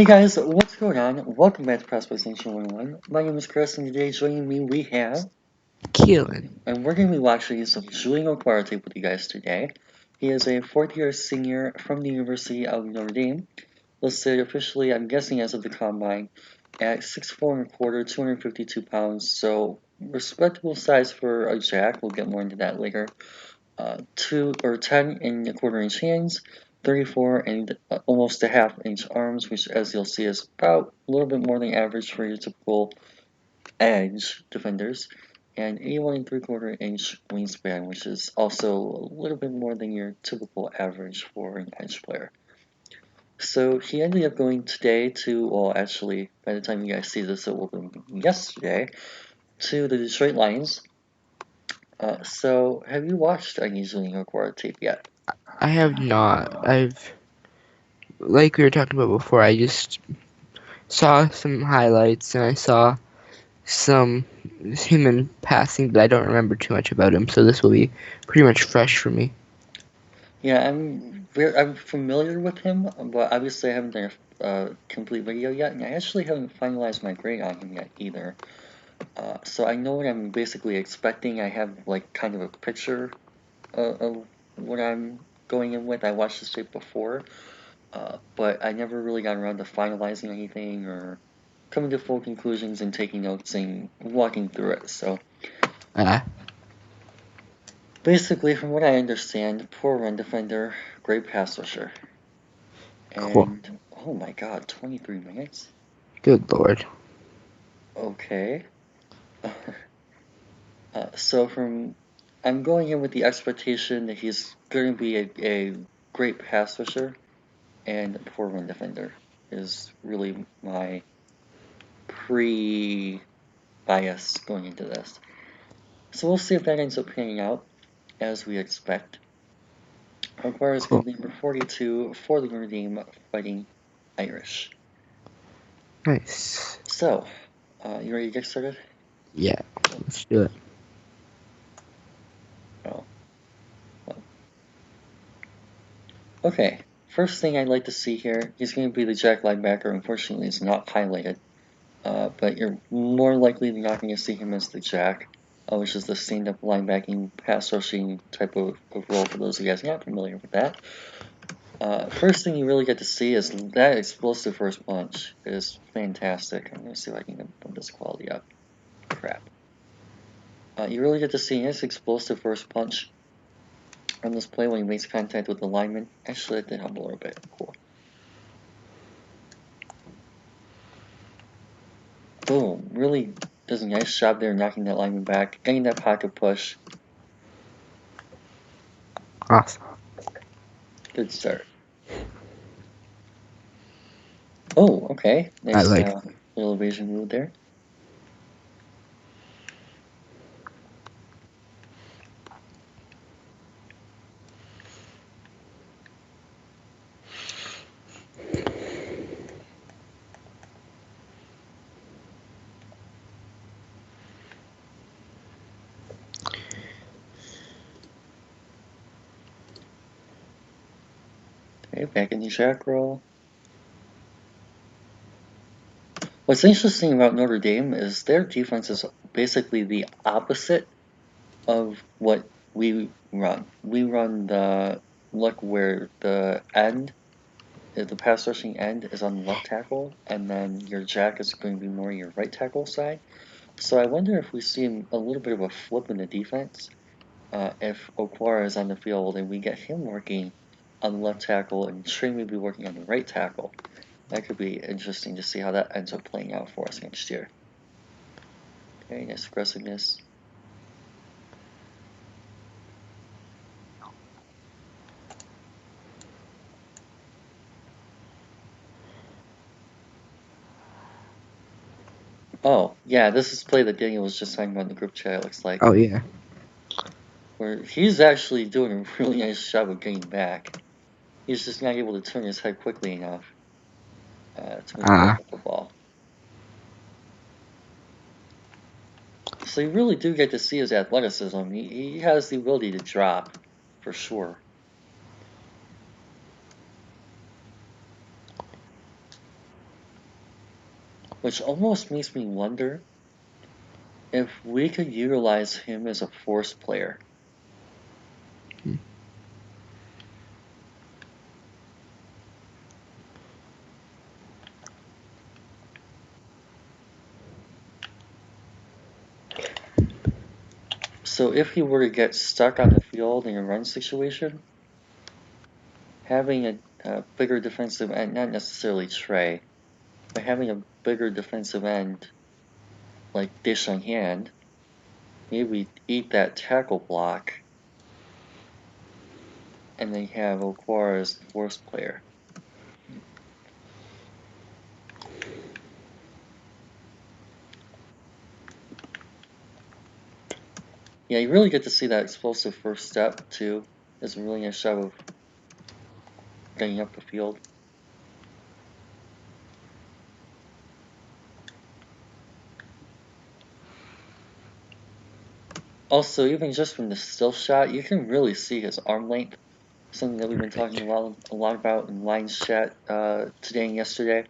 Hey guys, what's going on? Welcome back to Prospect Nation 101. My name is Chris, and today welcome back to Prospect Nation 101. My name is Chris, and today joining me we have Keelan. And we're going to be watching some Julian Okwara tape with you guys today. He is a fourth-year senior from the University of Notre Dame, listed officially, I'm guessing as of the combine, at 6'4" and a quarter, 252 pounds, so respectable size for a jack. We'll get more into that later. 10 and a quarter inch hands, 34 and almost a half inch arms, which, as you'll see, is about a little bit more than average for your typical edge defenders, and 81 and 3/4 inch wingspan, which is also a little bit more than your typical average for an edge player. So he ended up going today to, well, actually, by the time you guys see this, it will be yesterday, to the Detroit Lions. So have you watched any Julian Okwara tape yet? I have not. Like we were talking about before, I just saw some highlights and I saw some him passing, but I don't remember too much about him, so this will be pretty much fresh for me. Yeah, I'm familiar with him, but obviously I haven't done a complete video yet, and I actually haven't finalized my grade on him yet either. So I know what I'm basically expecting. I have like kind of a picture of what I'm going in with. I watched this tape before, but I never really got around to finalizing anything or coming to full conclusions and taking notes and walking through it. So basically, from what I understand, poor run defender, great pass rusher. Cool. And oh my god, 23 minutes? Good lord. Okay. I'm going in with the expectation that he's going to be a great pass rusher and a poor run defender is really my pre-bias going into this. So we'll see if that ends up panning out as we expect. Okwara is going to be number 42 for the Notre Dame Fighting Irish. Nice. So, you ready to get started? Yeah, let's do it. Oh. Well. Okay, first thing I'd like to see here, he's going to be the jack linebacker. Unfortunately, it's not highlighted. But you're more likely than not going to see him as the jack, which is the stand-up linebacking, pass rushing type of role for those of you guys not familiar with that. First thing you really get to see is that explosive first punch is fantastic. I'm going to see if I can put this quality up. Crap. You really get to see his explosive first punch on this play when he makes contact with the lineman. Actually, that did help a little bit. Cool. Boom. Really does a nice job there knocking that lineman back, getting that pocket push. Awesome. Good start. Oh, okay. Nice little evasion move there. Okay, back in the jack roll. What's interesting about Notre Dame is their defense is basically the opposite of what we run. We run the look where the end, the pass rushing end is on the left tackle, and then your jack is going to be more your right tackle side. So I wonder if we see a little bit of a flip in the defense if Okwara is on the field and we get him working on the left tackle and Trey maybe working on the right tackle. That could be interesting to see how that ends up playing out for us next year. Okay, nice aggressiveness. Oh, yeah, this is play that Daniel was just talking about in the group chat, it looks like. Oh, yeah. Where he's actually doing a really nice job of getting back. He's just not able to turn his head quickly enough to make the ball. So you really do get to see his athleticism. He has the ability to drop, for sure. which almost makes me wonder if we could utilize him as a force player. So if he were to get stuck on the field in a run situation, having a bigger defensive end, not necessarily Trey, but having a bigger defensive end like Deschamps, maybe eat that tackle block, and then have Okwara as the force player. Yeah, you really get to see that explosive first step too. Does a really nice job of getting up the field. Also, even just from the still shot, you can really see his arm length. Something that we've been talking a lot about in Lions chat today and yesterday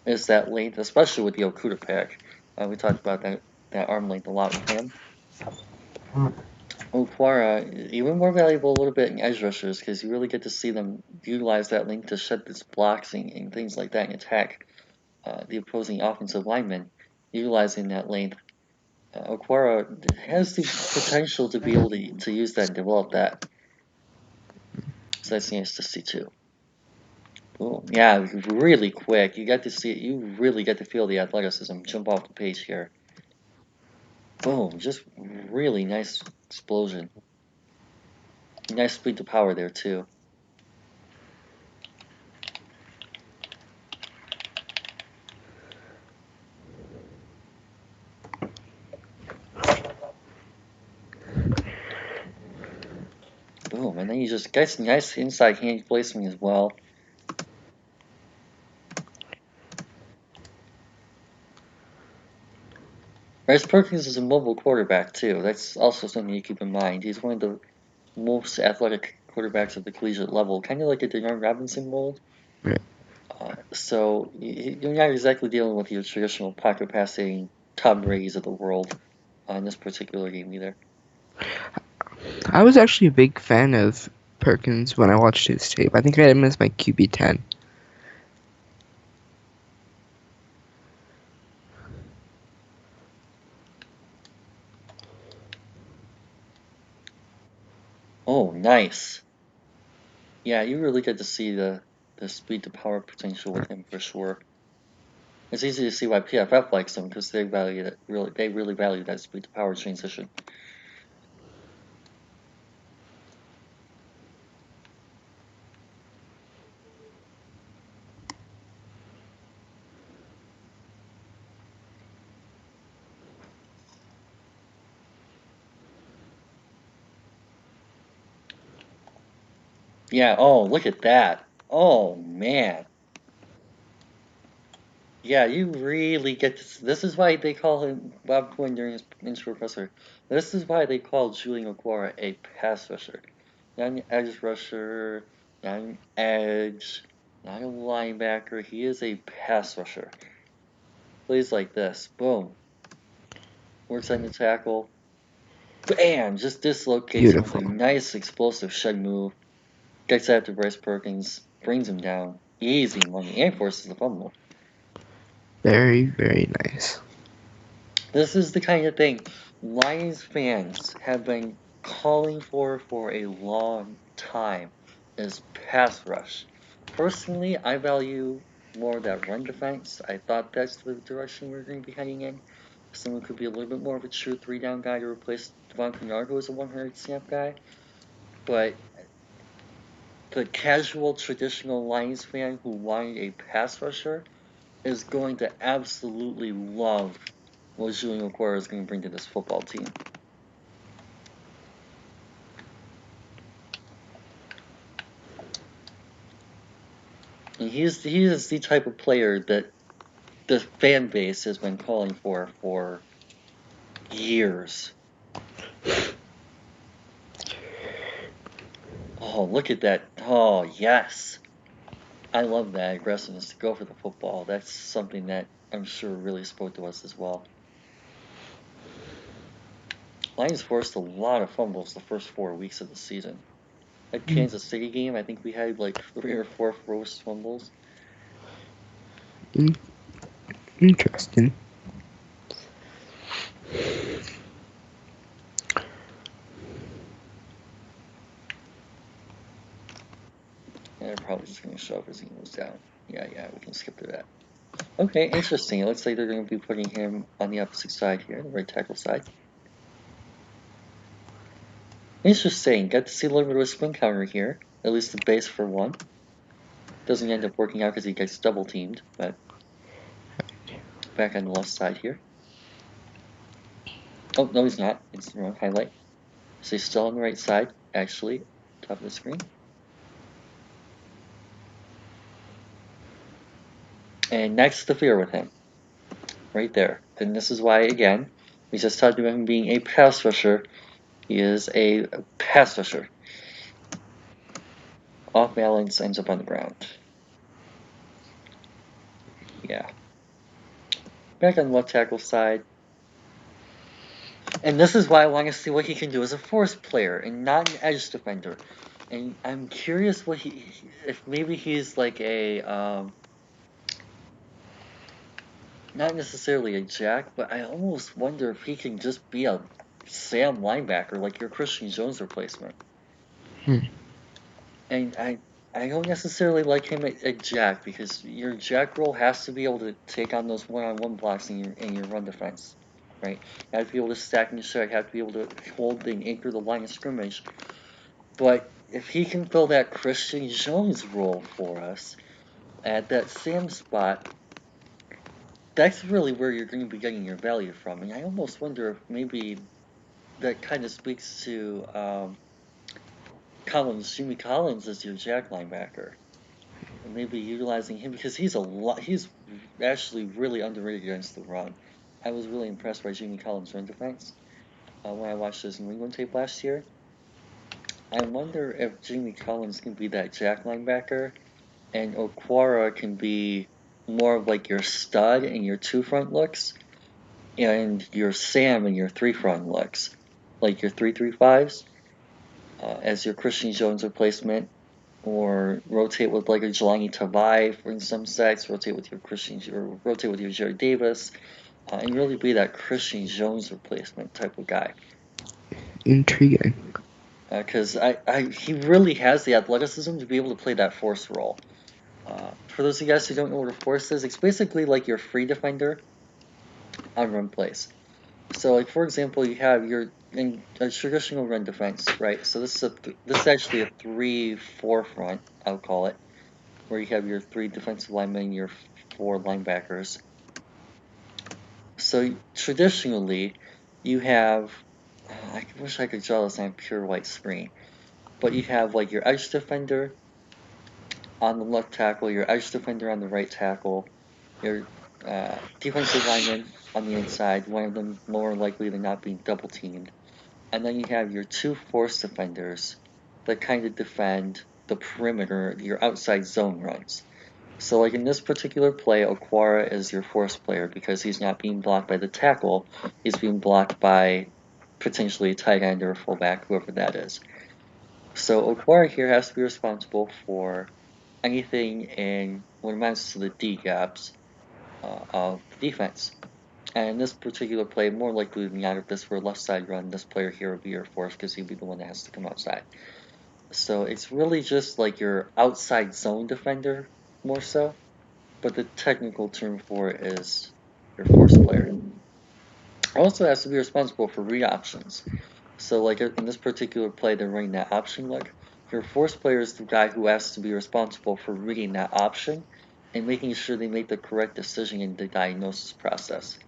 is that length, especially with the Okuda pack. We talked about that arm length a lot with him. Okwara, even more valuable a little bit in edge rushers because you really get to see them utilize that length to shed this blocking and things like that and attack the opposing offensive lineman, utilizing that length. Okwara has the potential to be able to use that and develop that. So that's nice to see too. Boom. Yeah, really quick. You get to see it. You really get to feel the athleticism jump off the page here. Boom. Just really nice explosion. Nice speed to power there too. Boom. And then you just get some nice inside hand placement as well. Bryce Perkins is a mobile quarterback too. That's also something you keep in mind. He's one of the most athletic quarterbacks at the collegiate level, kind of like a Denard Robinson mold. Right. So you're not exactly dealing with your traditional pocket passing Tom Brady's of the world on this particular game either. I was actually a big fan of Perkins when I watched his tape. I think I had him as my QB10. Oh, nice. Yeah, you really get to see the speed to power potential with him for sure. It's easy to see why PFF likes him because they value it really. They really value that speed to power transition. Yeah. Oh, look at that. Oh man. Yeah, you really get to. This is why they call him Bob Quinn during his intro presser. This is why they call Julian Okwara a pass rusher, not an edge rusher, not an edge, not a linebacker. He is a pass rusher. Plays like this. Boom. Works on the tackle. Bam! Just dislocates him with a Beautiful. nice explosive shed move. Gets after Bryce Perkins, brings him down. Easy money, and forces the fumble. Very, very nice. This is the kind of thing Lions fans have been calling for a long time is pass rush. Personally, I value more that run defense. I thought that's the direction we are going to be heading in. Someone could be a little bit more of a true 3-down guy to replace Devon Kennard, who is a 100 snap guy. But the casual traditional Lions fan who wanted a pass rusher is going to absolutely love what Julian Okwara is going to bring to this football team. And he is the type of player that the fan base has been calling for years. Oh, look at that. Oh, yes. I love that aggressiveness to go for the football. That's something that I'm sure really spoke to us as well. Lions forced a lot of fumbles the first 4 weeks of the season. That Kansas City game, I think we had like 3 or 4 forced fumbles. Interesting. And they're probably just going to show up as he moves down. Yeah, we can skip to that. Okay, interesting. It looks like they're going to be putting him on the opposite side here, the right tackle side. Interesting. Got to see a little bit of a spin counter here. At least the base for one. Doesn't end up working out because he gets double teamed, but back on the left side here. Oh, no, he's not. It's the wrong highlight. So he's still on the right side, actually, top of the screen. And next to fear with him. Right there. And this is why, again, we just talked about him being a pass rusher. He is a pass rusher. Off balance, ends up on the ground. Yeah. Back on the left tackle side. And this is why I want to see what he can do as a force player and not an edge defender. And I'm curious what if maybe he's like a, not necessarily a jack, but I almost wonder if he can just be a Sam linebacker, like your Christian Jones replacement. And I don't necessarily like him at jack because your jack role has to be able to take on those one-on-one blocks in your run defense, right? You have to be able to stack and check, have to be able to hold and anchor the line of scrimmage. But if he can fill that Christian Jones role for us at that Sam spot, that's really where you're going to be getting your value from. And I almost wonder if maybe that kind of speaks to Jimmy Collins as your jack linebacker. And maybe utilizing him because he's actually really underrated against the run. I was really impressed by Jimmy Collins' run defense when I watched his New England tape last year. I wonder if Jimmy Collins can be that jack linebacker and Okwara can be more of like your stud and your two front looks and your Sam and your three front looks, like your 3-3-5s as your Christian Jones replacement, or rotate with like a Jelani Tavai in some sets, rotate with your rotate with your Jerry Davis, and really be that Christian Jones replacement type of guy. Intriguing. Because he really has the athleticism to be able to play that force role. For those of you guys who don't know what a force is, it's basically like your free defender on run plays. So, like for example, you have your in a traditional run defense, right? So this is actually a 3-4 front, I'll call it, where you have your 3 defensive linemen and your 4 linebackers. So traditionally, you have. I wish I could draw this on a pure white screen, but you have like your edge defender on the left tackle, your edge defender on the right tackle, your defensive lineman on the inside, one of them more likely than not being double teamed. And then you have your 2 force defenders that kind of defend the perimeter, your outside zone runs. So like in this particular play, Okwara is your force player because he's not being blocked by the tackle, he's being blocked by potentially a tight end or a fullback, whoever that is. So Okwara here has to be responsible for anything in what amounts to the D gaps of the defense. And in this particular play, more likely than not, if this were a left side run, this player here would be your force because he'd be the one that has to come outside. So it's really just like your outside zone defender, more so. But the technical term for it is your force player. Also has to be responsible for read options. So like in this particular play, they're running that option look. Your force player is the guy who has to be responsible for reading that option and making sure they make the correct decision in the diagnosis process.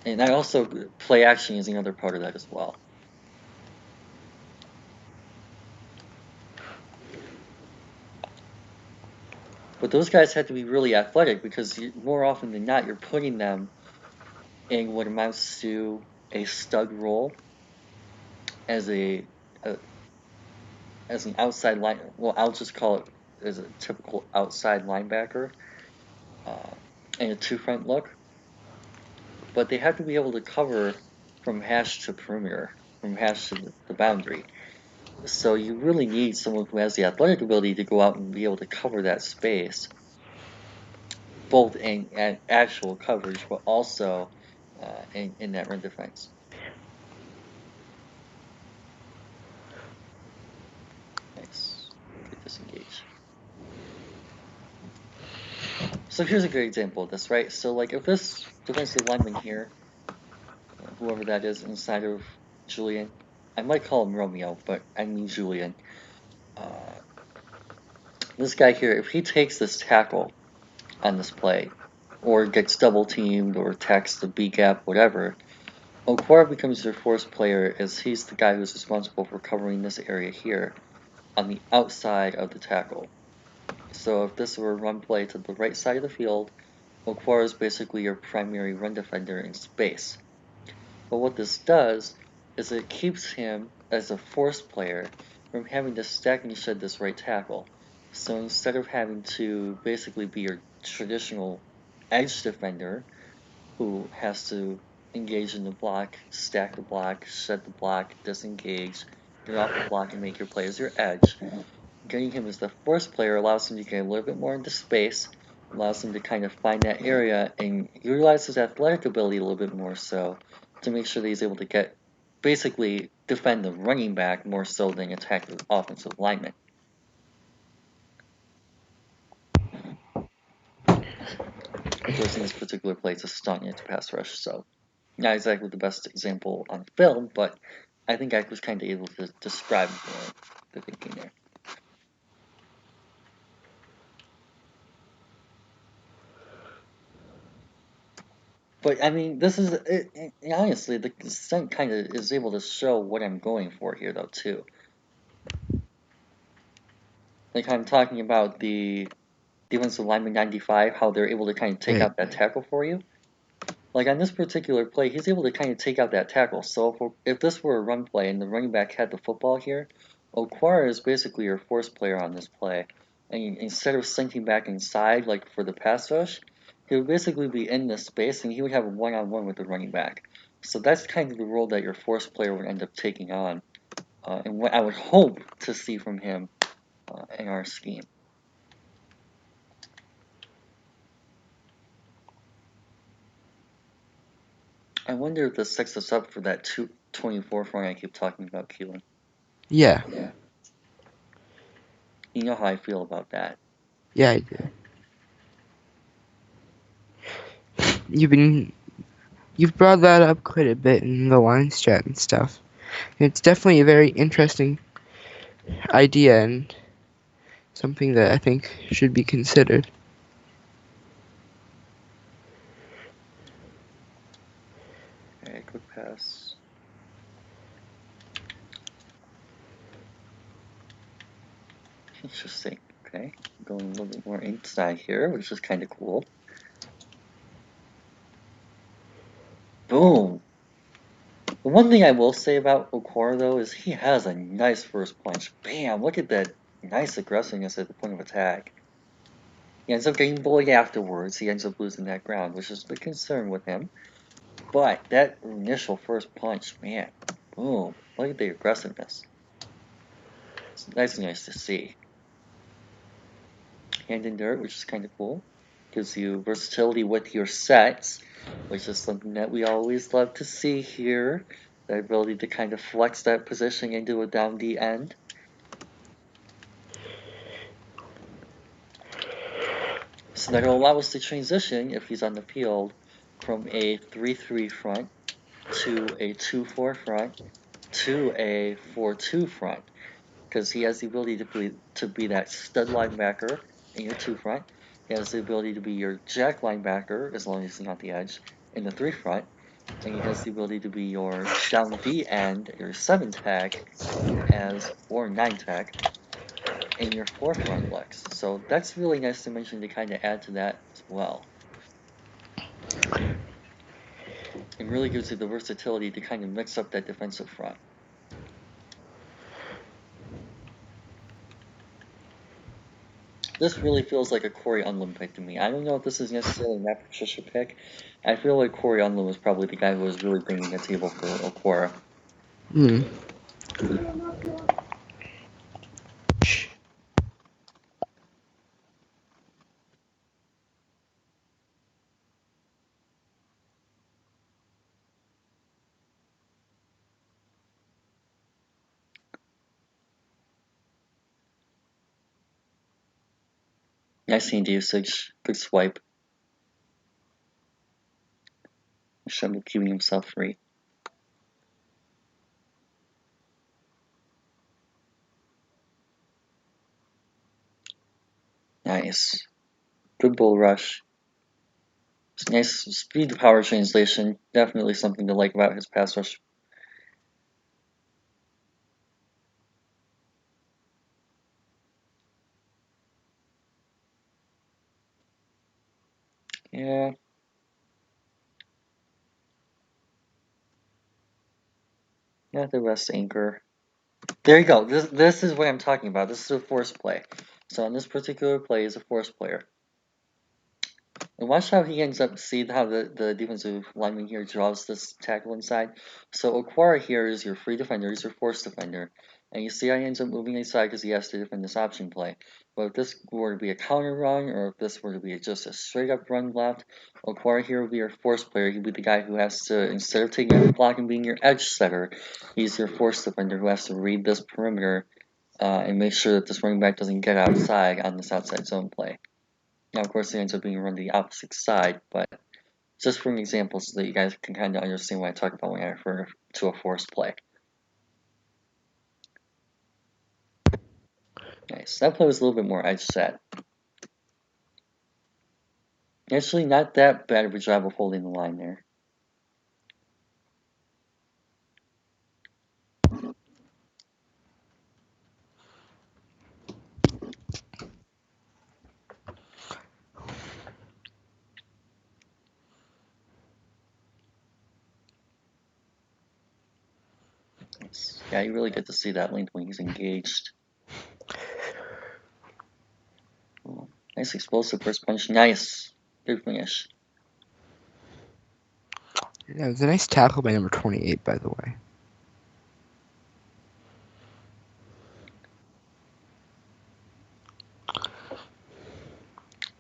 And I also play action is another part of that as well. But those guys have to be really athletic because more often than not, you're putting them in what amounts to a stud role as a as an outside line. Well, I'll just call it as a typical outside linebacker. and a two-front look, but they have to be able to cover from hash to perimeter, from hash to the boundary. So you really need someone who has the athletic ability to go out and be able to cover that space, both in actual coverage, but also in that run defense. Nice. Good disengage. So here's a good example of this, right? So like if this defensive lineman here, whoever that is inside of Julian, I might call him Romeo, but I mean Julian. Uh, this guy here, if he takes this tackle on this play, or gets double teamed, or attacks the B gap, whatever, Okwara becomes your force player as he's the guy who's responsible for covering this area here on the outside of the tackle. So if this were a run play to the right side of the field, Okwara is basically your primary run defender in space. But what this does is it keeps him as a force player from having to stack and shed this right tackle. So instead of having to basically be your traditional edge defender who has to engage in the block, stack the block, shed the block, disengage, get off the block, and make your play as your edge, getting him as the force player allows him to get a little bit more into space, allows him to kind of find that area and utilize his athletic ability a little bit more so to make sure that he's able to get basically defend the running back more so than attack the offensive lineman. Of course, in this particular play, it's a stunt, it's a pass rush, so not exactly the best example on film, but I think I was kind of able to describe the thinking there. But I mean, this is honestly the stunt kind of is able to show what I'm going for here, though, too. Like I'm talking about the defensive lineman 95, how they're able to kind of take Right. out that tackle for you. Like on this particular play, he's able to kind of take out that tackle. So if this were a run play and the running back had the football here, Okwara is basically your force player on this play. And instead of sinking back inside like for the pass rush, he would basically be in this space and he would have a one-on-one with the running back. So that's kind of the role that your force player would end up taking on, and what I would hope to see from him in our scheme. I wonder if this sets us up for that 224 front I keep talking about, Keelan. Yeah. You know how I feel about that. Yeah, I do. You've brought that up quite a bit in the lines chat and stuff. It's definitely a very interesting idea and something that I think should be considered. Alright, quick pass. Interesting. Okay, going a little bit more inside here, which is kind of cool. Boom! The one thing I will say about Okwara, though, is he has a nice first punch. Bam! Look at that nice aggressiveness at the point of attack. He ends up getting bullied afterwards. He ends up losing that ground, which is a big concern with him. But that initial first punch, man, boom! Look at the aggressiveness. It's nice to see. Hand in dirt, which is kind of cool. Gives you versatility with your sets, which is something that we always love to see here. The ability to kind of flex that position into a down D end. So that'll allow us to transition, if he's on the field, from a 3-3 front to a 2-4 front to a 4-2 front. Because he has the ability to be that stud linebacker in your 2 front. He has the ability to be your jack linebacker, as long as he's not the edge, in the 3 front. And he has the ability to be your down D end, your 7 tech, or 9 tech, in your 4 front flex. So that's really nice to mention to kind of add to that as well. It really gives you the versatility to kind of mix up that defensive front. this really feels like a Corey Unlum pick to me. I don't know if this is necessarily Matt Patricia pick. I feel like Corey Unlum was probably the guy who was really bringing the table for Okwara. Hmm. Nice hand usage. Good swipe. Shumble keeping himself free. Nice. Good bull rush. Nice speed to power translation. Definitely something to like about his pass rush. Yeah. Not the best anchor. There you go. This is what I'm talking about. This is a force play. So on this particular play is a force player. And watch how he ends up, see how the defensive lineman here draws this tackle inside. So Okwara here is your free defender, he's your force defender. And you see how he ends up moving inside because he has to defend this option play. But if this were to be a counter run, or if this were to be just a straight up run left, Okwara here would be your force player. He'd be the guy who has to, instead of taking every block and being your edge setter, he's your force defender who has to read this perimeter and make sure that this running back doesn't get outside on this outside zone play. Now, of course, it ends up being run the opposite side, but just for an example so that you guys can kind of understand what I talk about when I refer to a force play. Nice. That play was a little bit more edge set. Actually, not that bad of a job of holding the line there. Nice. Yeah, you really get to see that length when he's engaged. Ooh, nice explosive first punch. Nice. Good finish. That was a nice tackle by number 28, by the way.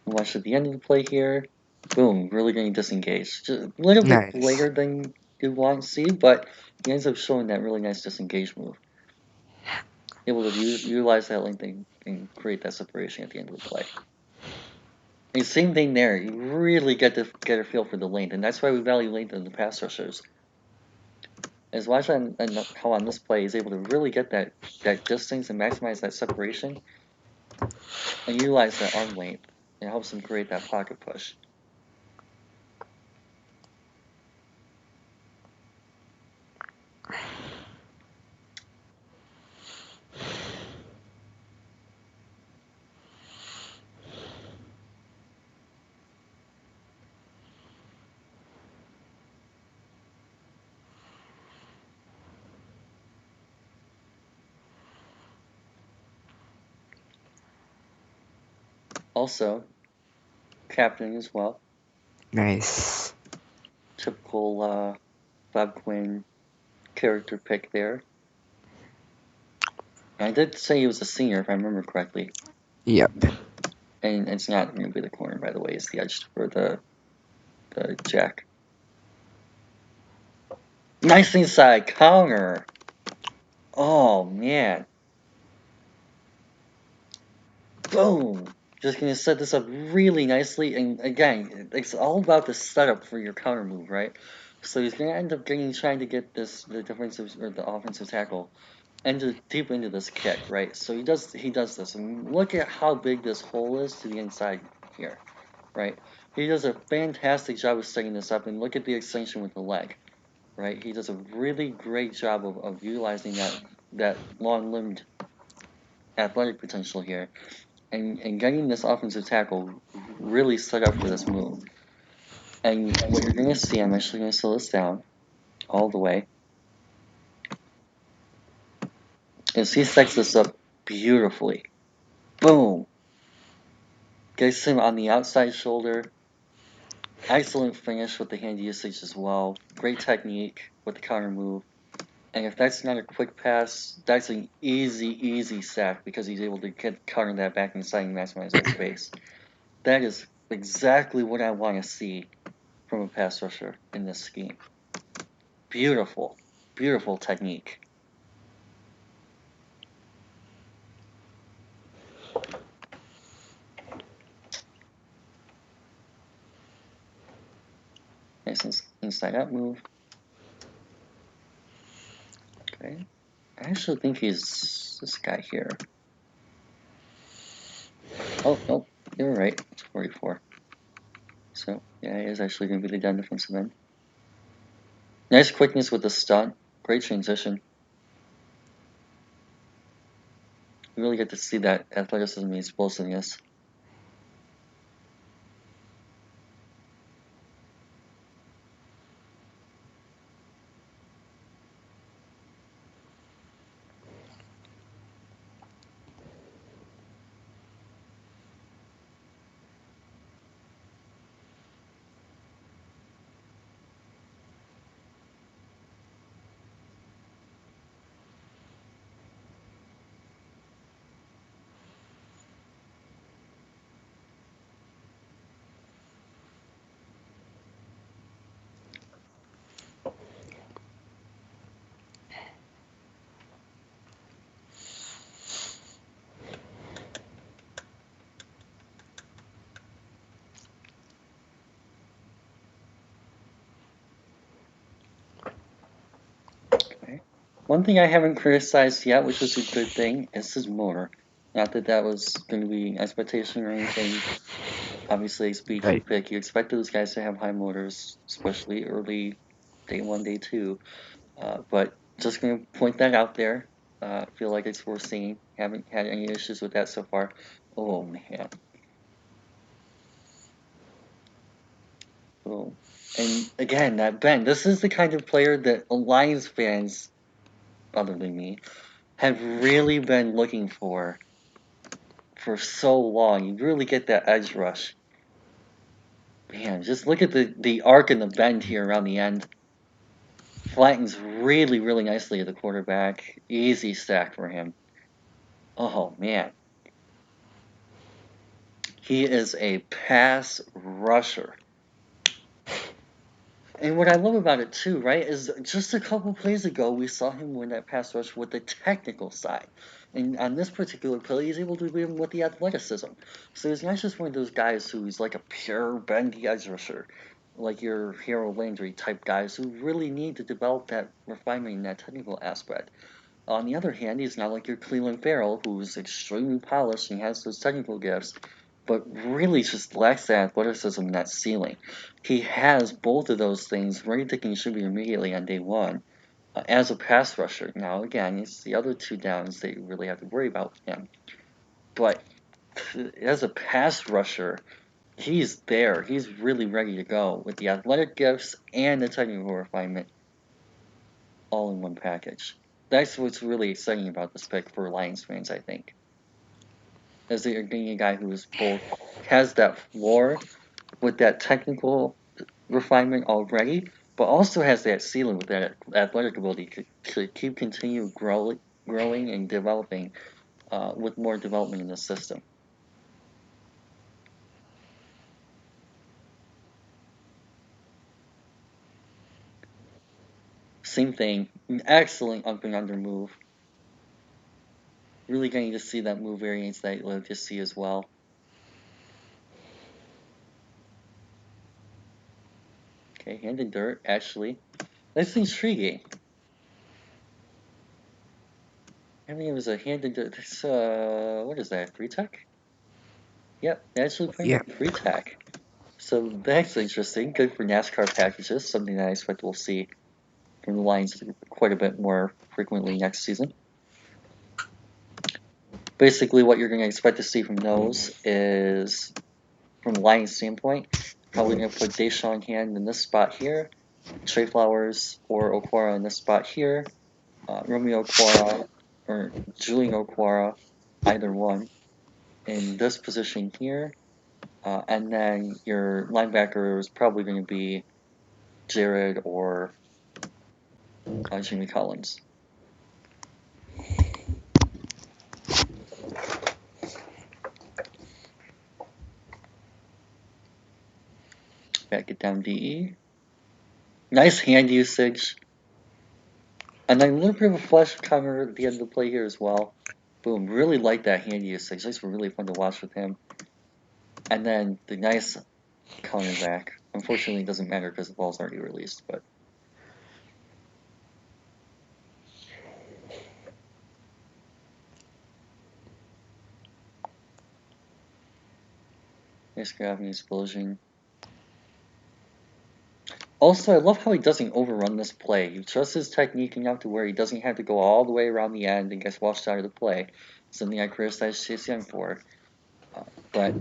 Watch at the end of the play here. Boom, really getting disengaged. Just a little bit Nice. later than you want to see, but he ends up showing that really nice disengage move. Able to utilize that length and create that separation at the end of the play. And same thing there. You really get a feel for the length, and that's why we value length in the pass rushers. As watch on how on this play he's able to really get that distance and maximize that separation, and utilize that arm length. It helps him create that pocket push. Also, captain as well. Nice. Typical Bob Quinn character pick there. And I did say he was a senior, if I remember correctly. Yep. And it's not going to be the corner, by the way. It's the edge for the jack. Nice inside counter. Oh man. Boom. Just gonna set this up really nicely. And again, it's all about the setup for your counter move, right? So he's gonna end up trying to get the defensive or the offensive tackle deep into this kick, right? So he does this, and look at how big this hole is to the inside here, right? He does a fantastic job of setting this up, and look at the extension with the leg, right? He does a really great job of utilizing that long-limbed athletic potential here, and getting this offensive tackle really set up for this move. And what you're going to see, I'm actually going to slow this down all the way, is he sets this up beautifully. Boom. Gets him on the outside shoulder. Excellent finish with the hand usage as well. Great technique with the counter move. And if that's not a quick pass, that's an easy sack because he's able to counter that back inside and maximize that space. That is exactly what I want to see from a pass rusher in this scheme. Beautiful, beautiful technique. Nice inside out move. Okay. I actually think he's this guy here. Oh, no, you're right. It's 44. So, yeah, he is actually going to be the down defensive end. Nice quickness with the stunt. Great transition. You really get to see that athleticism and explosiveness. Okay. One thing I haven't criticized yet, which is a good thing, is his motor. Not that that was going to be an expectation or anything. Obviously, a speed Right. pick. You expect those guys to have high motors, especially early day 1, day 2. But just going to point that out there. Feel like it's worth seeing. Haven't had any issues with that so far. Oh, man. Oh. And again, that bend. This is the kind of player that Lions fans, other than me, have really been looking for so long. You really get that edge rush. Man, just look at the arc and the bend here around the end. Flattens really nicely at the quarterback. Easy stack for him. Oh, man. He is a pass rusher. And what I love about it too, right, is just a couple plays ago we saw him win that pass rush with the technical side. And on this particular play, he's able to win with the athleticism. So he's not just one of those guys who's like a pure bendy edge rusher, like your Hero Landry type guys who really need to develop that refinement in that technical aspect. On the other hand, he's not like your Cleveland Farrell, who's extremely polished and has those technical gifts, but really just lacks that athleticism and that ceiling. He has both of those things ready to contribute immediately on day one as a pass rusher. Now, again, it's the other two downs that you really have to worry about with him. But as a pass rusher, he's there. He's really ready to go with the athletic gifts and the technical refinement all in one package. That's what's really exciting about this pick for Lions fans, I think. Is that you're getting a guy who's both has that floor with that technical refinement already, but also has that ceiling with that athletic ability to keep continue growing and developing with more development in the system. Same thing, an excellent up and under move. Really getting to see that move variance that you'll just see as well. Okay, hand in dirt, actually. That's intriguing. I mean, it was a hand in dirt. This, what is that, 3-tech? Yep, actually playing Yeah. with 3-tech. So that's interesting. Good for NASCAR packages, something that I expect we'll see from the Lions quite a bit more frequently next season. Basically, what you're going to expect to see from those is, from the Lions standpoint, probably going to put Deshaun Hand in this spot here, Trey Flowers or Okwara in this spot here, Romeo Okwara or Julian Okwara, either one, in this position here, And then your linebacker is probably going to be Jared or Jimmy Collins. Back it down DE. Nice hand usage. And then a little bit of a flash counter at the end of the play here as well. Boom, really like that hand usage. Those were really fun to watch with him. And then the nice counter back. Unfortunately, it doesn't matter because the ball's already released, but nice grab and explosion. Also, I love how he doesn't overrun this play. He trusts his technique enough to where he doesn't have to go all the way around the end and gets washed out of the play. Something I criticize Chase Young for. But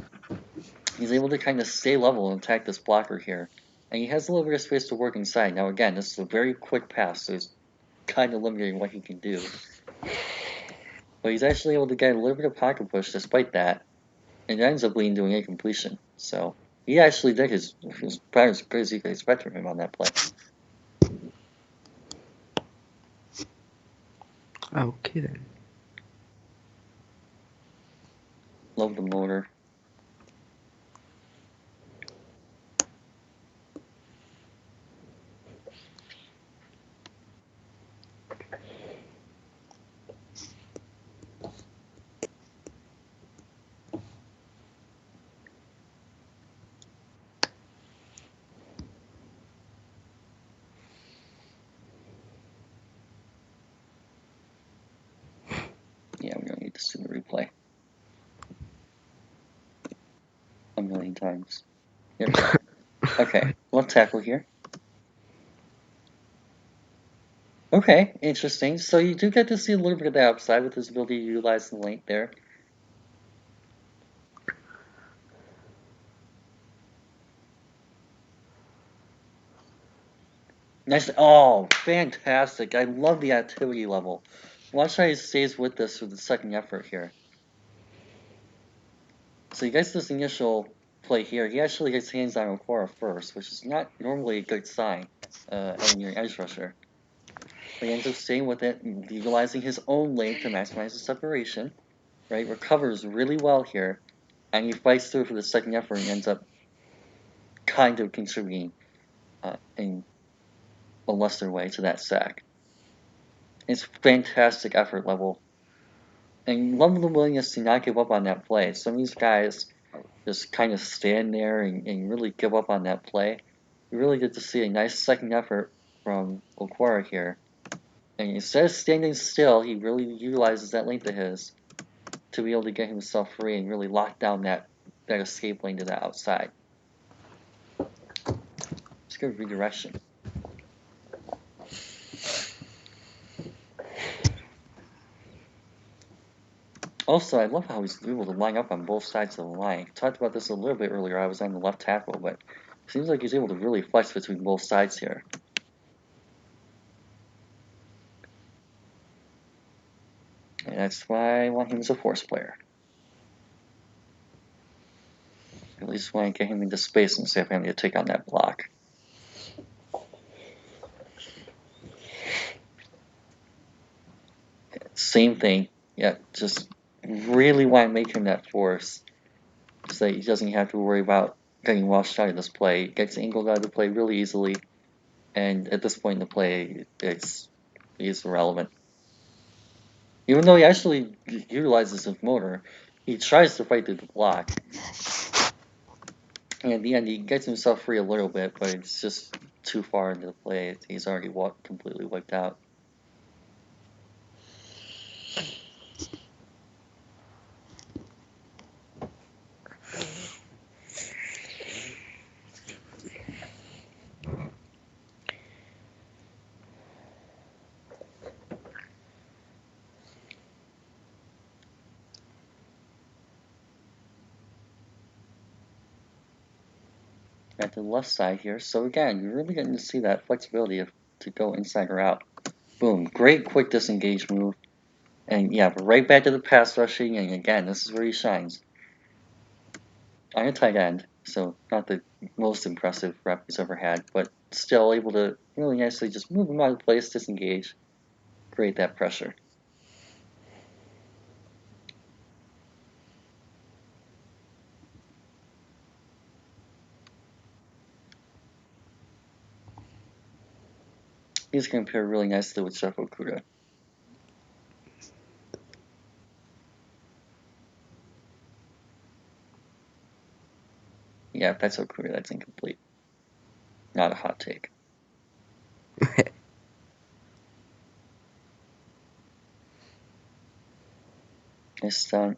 he's able to kind of stay level and attack this blocker here. And he has a little bit of space to work inside. Now again, this is a very quick pass, so he's kind of limiting what he can do. But he's actually able to get a little bit of pocket push despite that. And it ends up leading to an incompletion. So he actually did his about as good as you could expect from him on that play. Okay then. Love the motor. Yeah, we're gonna need to see the replay a million times. There we go. Okay, left tackle here. Okay, interesting. So you do get to see a little bit of the upside with his ability to utilize the length there. Nice. Oh, fantastic. I love the activity level. Watch how he stays with this for the second effort here. So he gets this initial play here. He actually gets hands on Okwara first, which is not normally a good sign when you're an edge rusher. But he ends up staying with it, utilizing his own length to maximize the separation. Right, recovers really well here, and he fights through for the second effort and ends up kind of contributing in a lesser way to that sack. It's fantastic effort level. And love the willingness to not give up on that play. Some of these guys just kind of stand there and really give up on that play. You really get to see a nice second effort from Okwara here. And instead of standing still, he really utilizes that length of his to be able to get himself free and really lock down that escape lane to the outside. It's good redirection. Also, I love how he's able to line up on both sides of the line. Talked about this a little bit earlier. I was on the left tackle, but it seems like he's able to really flex between both sides here. And that's why I want him as a force player. At least want to get him into space and see if I'm going to take on that block. Same thing. Yeah, just really want to make him that force so that he doesn't have to worry about getting washed out of this play. He gets angled out of the play really easily, and at this point in the play, he's irrelevant. Even though he actually utilizes his motor, he tries to fight through the block. And at the end, he gets himself free a little bit, but it's just too far into the play. He's already completely wiped out. At the left side here. So again, you're really getting to see that flexibility to go inside or out. Boom. Great quick disengage move. And yeah, but right back to the pass rushing. And again, this is where he shines. on a tight end, so not the most impressive rep he's ever had, but still able to really nicely just move him out of place, disengage, create that pressure. He's going to pair really nicely with Jeff Okuda. Yeah, if that's Okuda, that's incomplete. Not a hot take. Nice stunt.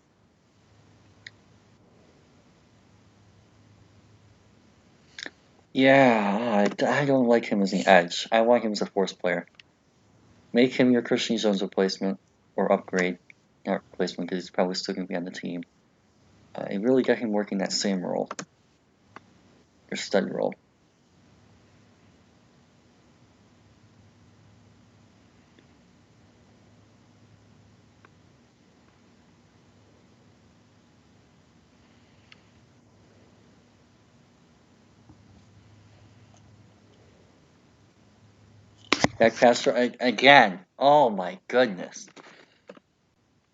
Yeah, I don't like him as an edge. I want him as a force player. Make him your Christian Jones replacement or upgrade. Not replacement because he's probably still going to be on the team. And really get him working that same role. Or stud role. Back passer again. Oh my goodness.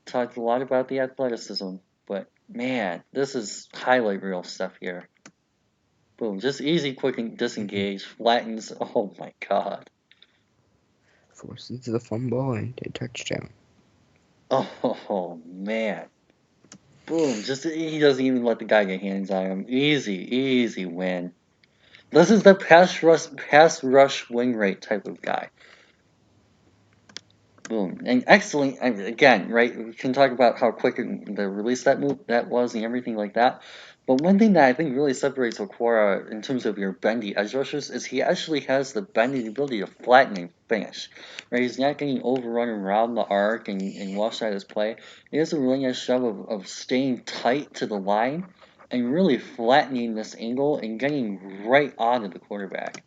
Talked a lot about the athleticism, but man, this is highlight reel stuff here. Boom, just easy, quick, and disengage, flattens. Oh my god. Forces the fumble and a touchdown. Oh man. Boom, just he doesn't even let the guy get hands on him. Easy win. This is the pass rush win rate type of guy. Boom, and excellent. I mean, again, right? We can talk about how quick the release that was and everything like that. But one thing that I think really separates Okwara in terms of your bendy edge rushers is he actually has the bending ability to flatten and finish. Right? He's not getting overrun around the arc and washed out his play. He does a really nice job of staying tight to the line and really flattening this angle and getting right onto the quarterback.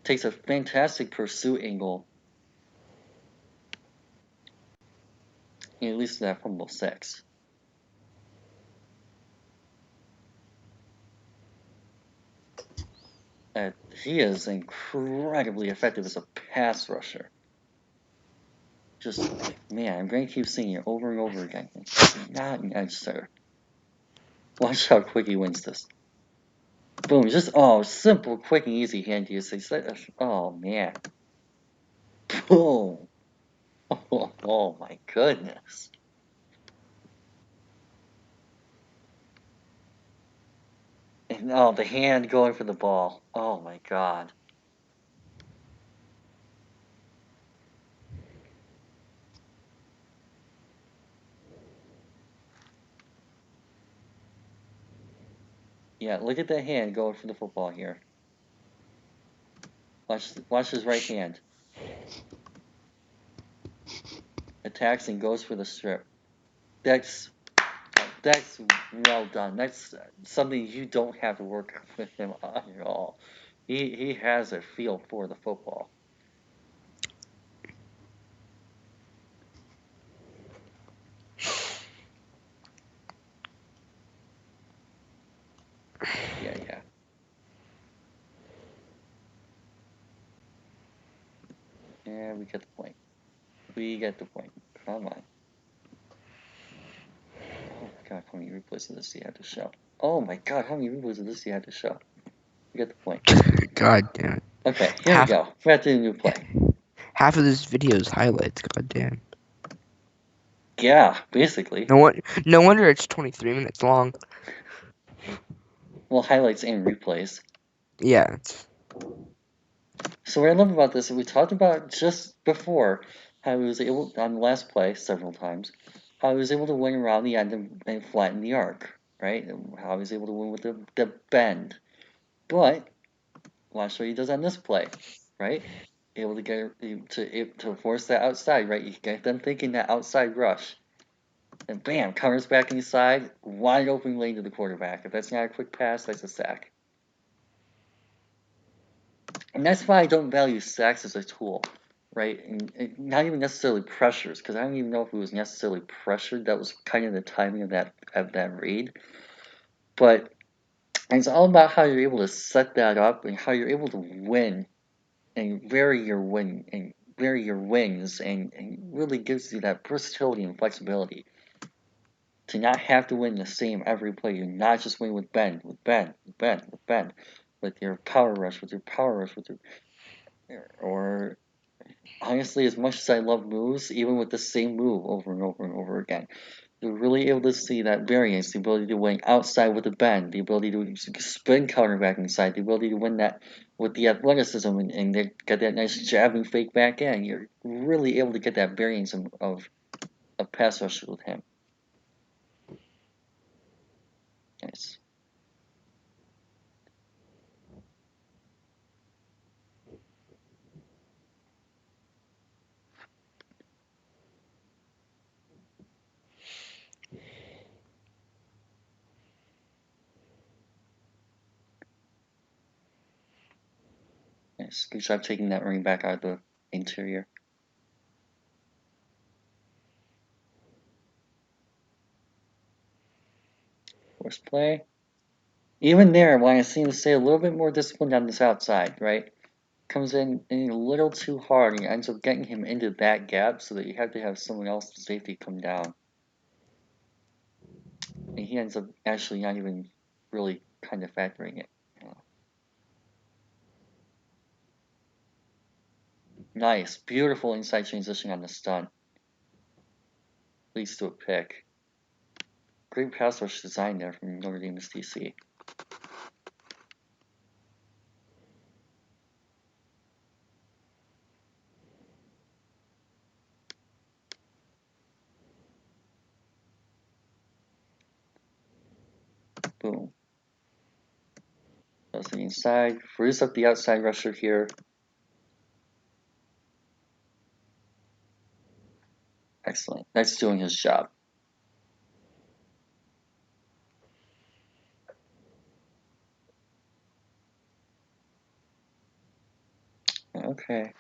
Takes a fantastic pursuit angle. At least that fumble 6. He is incredibly effective as a pass rusher. Just, man, I'm going to keep seeing it over and over again. Not an edge setter. Watch how quick he wins this. Boom, just, simple, quick, and easy hand usage. Oh, man. Boom. Oh my goodness. And, the hand going for the ball. Oh, my God. Yeah, look at that hand going for the football here. Watch his right hand. Attacks and goes for the strip. That's well done. That's something you don't have to work with him on at all. He has a feel for the football. Yeah. Yeah, we get the point. We get the point. Come on. Oh my god, how many replays of this do you have to show? Oh my god, how many replays of this do you have to show? We get the point. God damn it. Okay, here we go. We're at the new play. Half of this video is highlights, god damn. Yeah, basically. No wonder it's 23 minutes long. Well, highlights and replays. Yeah. So what I love about this, we talked about just before how he was able, on the last play several times, how he was able to win around the end and flatten the arc, right? And how he was able to win with the bend. But watch what he does on this play, right? Able to get to force that outside, right? You get them thinking that outside rush. And bam, covers back inside, wide open lane to the quarterback. If that's not a quick pass, that's a sack. And that's why I don't value sacks as a tool, right? And not even necessarily pressures, because I don't even know if it was necessarily pressured. That was kind of the timing of that read. But it's all about how you're able to set that up and how you're able to win and vary your wings and really gives you that versatility and flexibility to not have to win the same every play. You're not just winning with bend, with your power rush, or honestly, as much as I love moves, even with the same move over and over and over again, you're really able to see that variance, the ability to win outside with a bend, the ability to spin counter back inside, the ability to win that with the athleticism and get that nice jabbing fake back in. You're really able to get that variance of pass rush with him. Nice. Nice. Good job taking that ring back out of the interior. Force play. Even there, why I seem to stay a little bit more disciplined on this outside, right? Comes in a little too hard and ends up getting him into that gap so that you have to have someone else to safety come down. And he ends up actually not even really kind of factoring it. Nice, beautiful inside transition on the stun. Leads to a pick. Great pass rush design there from Notre Dame's DC. Boom. Goes to the inside, frees up the outside rusher here. Excellent. That's doing his job. Okay.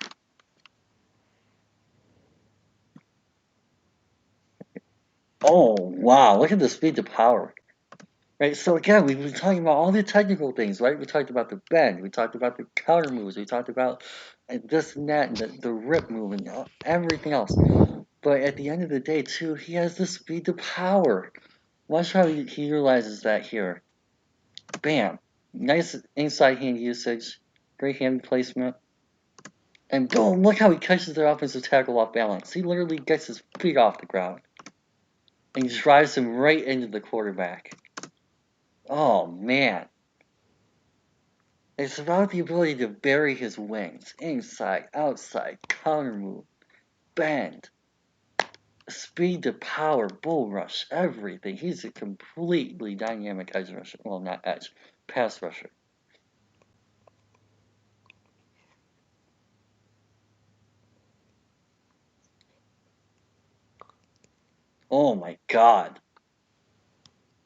Oh, wow. Look at the speed to power. Right, so again, we've been talking about all the technical things, right? We talked about the bend, we talked about the counter moves, we talked about this and that, and the rip move, and everything else. But at the end of the day, too, he has the speed to power. Watch how he utilizes that here. Bam. Nice inside hand usage. Great hand placement. And boom, look how he catches their offensive tackle off balance. He literally gets his feet off the ground. And drives him right into the quarterback. Oh, man. It's about the ability to bury his wings. Inside, outside, counter move, bend, speed to power, bull rush, everything. He's a completely dynamic edge rusher. Well, not edge, pass rusher. Oh my god.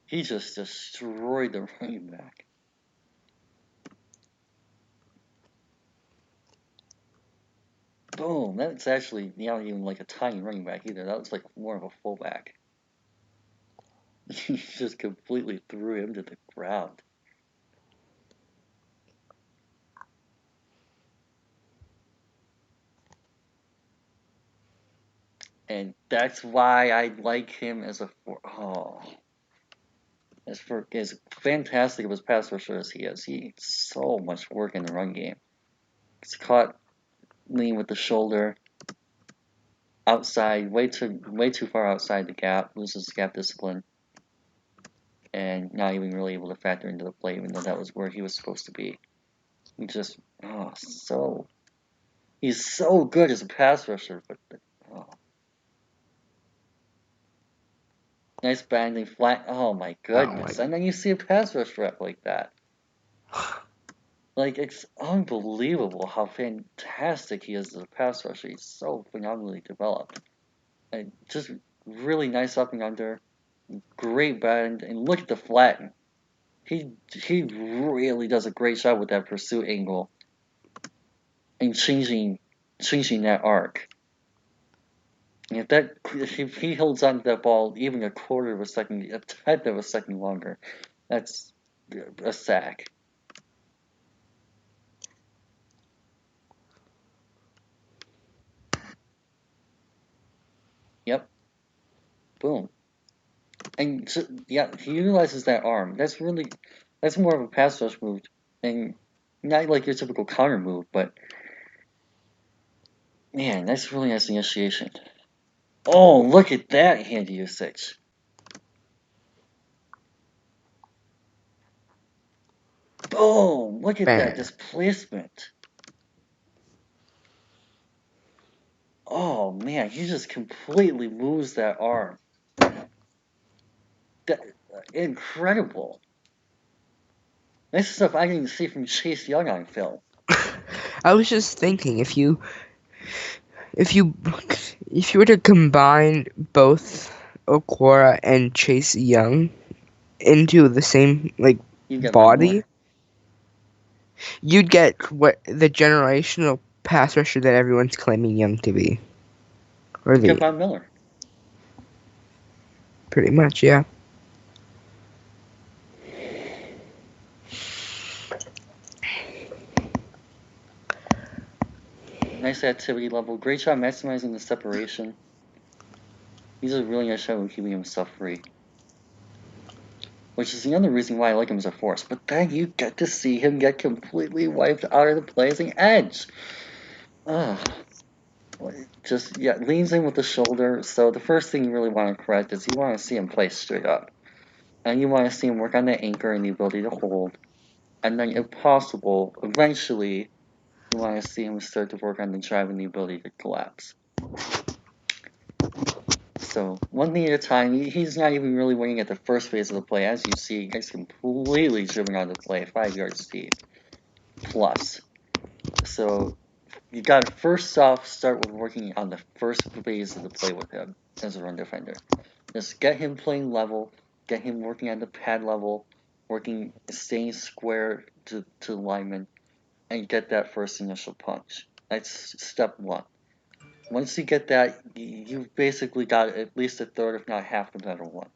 He just destroyed the running back. Boom. That's actually not even like a tiny running back either. That was like more of a fullback. He just completely threw him to the ground. And that's why I like him as a as fantastic of a pass rusher as he is. He so much work in the run game. He's caught lean with the shoulder, outside, way too far outside the gap, loses gap discipline, and not even really able to factor into the play, even though that was where he was supposed to be. He just he's so good as a pass rusher, but nice bending flat. Oh my goodness! And then you see a pass rush rep like that. Like, it's unbelievable how fantastic he is as a pass rusher. He's so phenomenally developed. And just really nice up and under, great bend, and look at the flatten. He really does a great job with that pursuit angle and changing that arc. And if he holds on to that ball even a quarter of a second, a tenth of a second longer, That's a sack. Yep. Boom. And so, yeah, he utilizes that arm. That's more of a pass rush move, and not like your typical counter move. But man, that's really nice initiation. Oh, look at that hand usage. Boom! Look at that Bam. displacement. Oh man, he just completely moves that arm. That, incredible. This is stuff I didn't see from Chase Young on film. I was just thinking if you if you were to combine both Okwara and Chase Young into the same like You get Von Miller. body, you'd get what the generational pass rusher that everyone's claiming Young to be. Or You get the Von Miller. pretty much, yeah. Nice activity level. Great job maximizing the separation. He's a really nice job of keeping himself free. Which is the other reason why I like him as a force. But then you get to see him get completely wiped out of the play as an edge. Ugh. Just, yeah, leans in with the shoulder. So the first thing you really want to correct is you want to see him play straight up. And you want to see him work on the anchor and the ability to hold. And then, if possible, eventually, you want to see him start to work on the drive and the ability to collapse. So, one thing at a time, he's not even really winning at the first phase of the play. As you see, he gets completely driven out of the play, 5 yards deep. Plus. So, you gotta first off start with working on the first phase of the play with him as a run defender. Just get him playing level, get him working on the pad level, staying square to the lineman, and get that first initial punch. That's step one. Once you get that, you've basically got at least a third, if not half, the better one.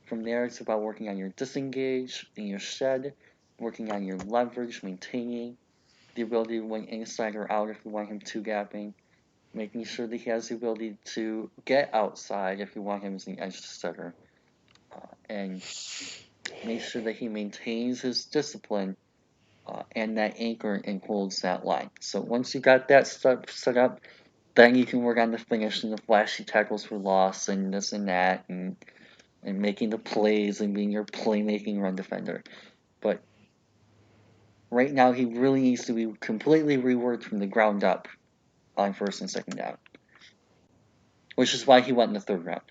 From there, it's about working on your disengage in your shed, working on your leverage, maintaining the ability to win inside or out if you want him two gapping, making sure that he has the ability to get outside if you want him as an edge setter, and make sure that he maintains his discipline and that anchor and holds that line. So once you got that stuff set up, then you can work on the finish and the flashy tackles for loss and this and that and making the plays and being your playmaking run defender. But right now he really needs to be completely reworked from the ground up on first and second down. Which is why he went in the third round.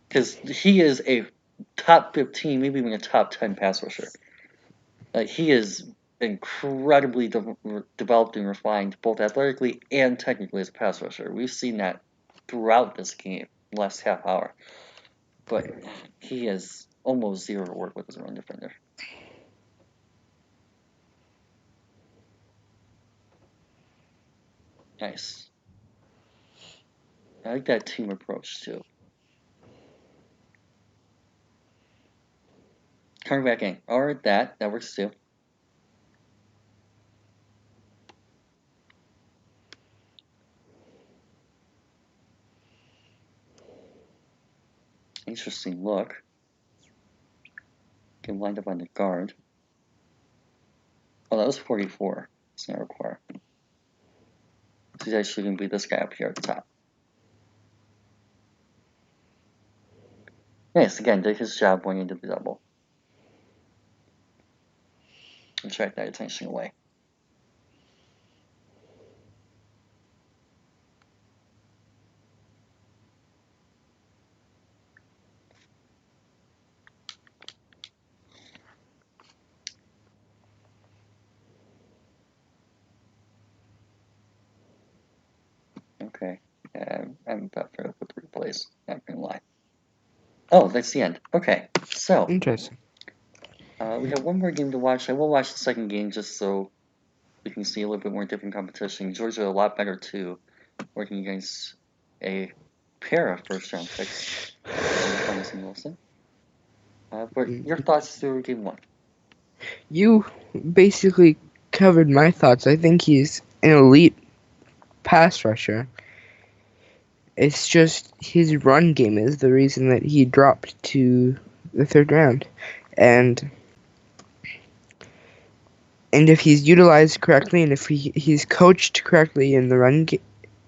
Because he is a top 15, maybe even a top 10 pass rusher. He is incredibly developed and refined, both athletically and technically as a pass rusher. We've seen that throughout this game, last half hour. But he has almost zero to work with as a run defender. Nice. I like that team approach too. Coming back in. Alright, that works too. Interesting look. Get lined up on the guard. Oh, that was 44. It's not required. So he's actually going to be this guy up here at the top. Nice, again, did his job going into the double. And track that attention away. Okay. I'm about fed up with the replays, not gonna lie. Oh, that's the end. Okay, so Interesting. we have one more game to watch. I will watch the second game just so we can see a little bit more different competition. Georgia a lot better too, working against a pair of first round picks, Clemson and Wilson. But your thoughts through game one? You basically covered my thoughts. I think he's an elite pass rusher. It's just his run game is the reason that he dropped to the third round. And if he's utilized correctly and if he's coached correctly in the run game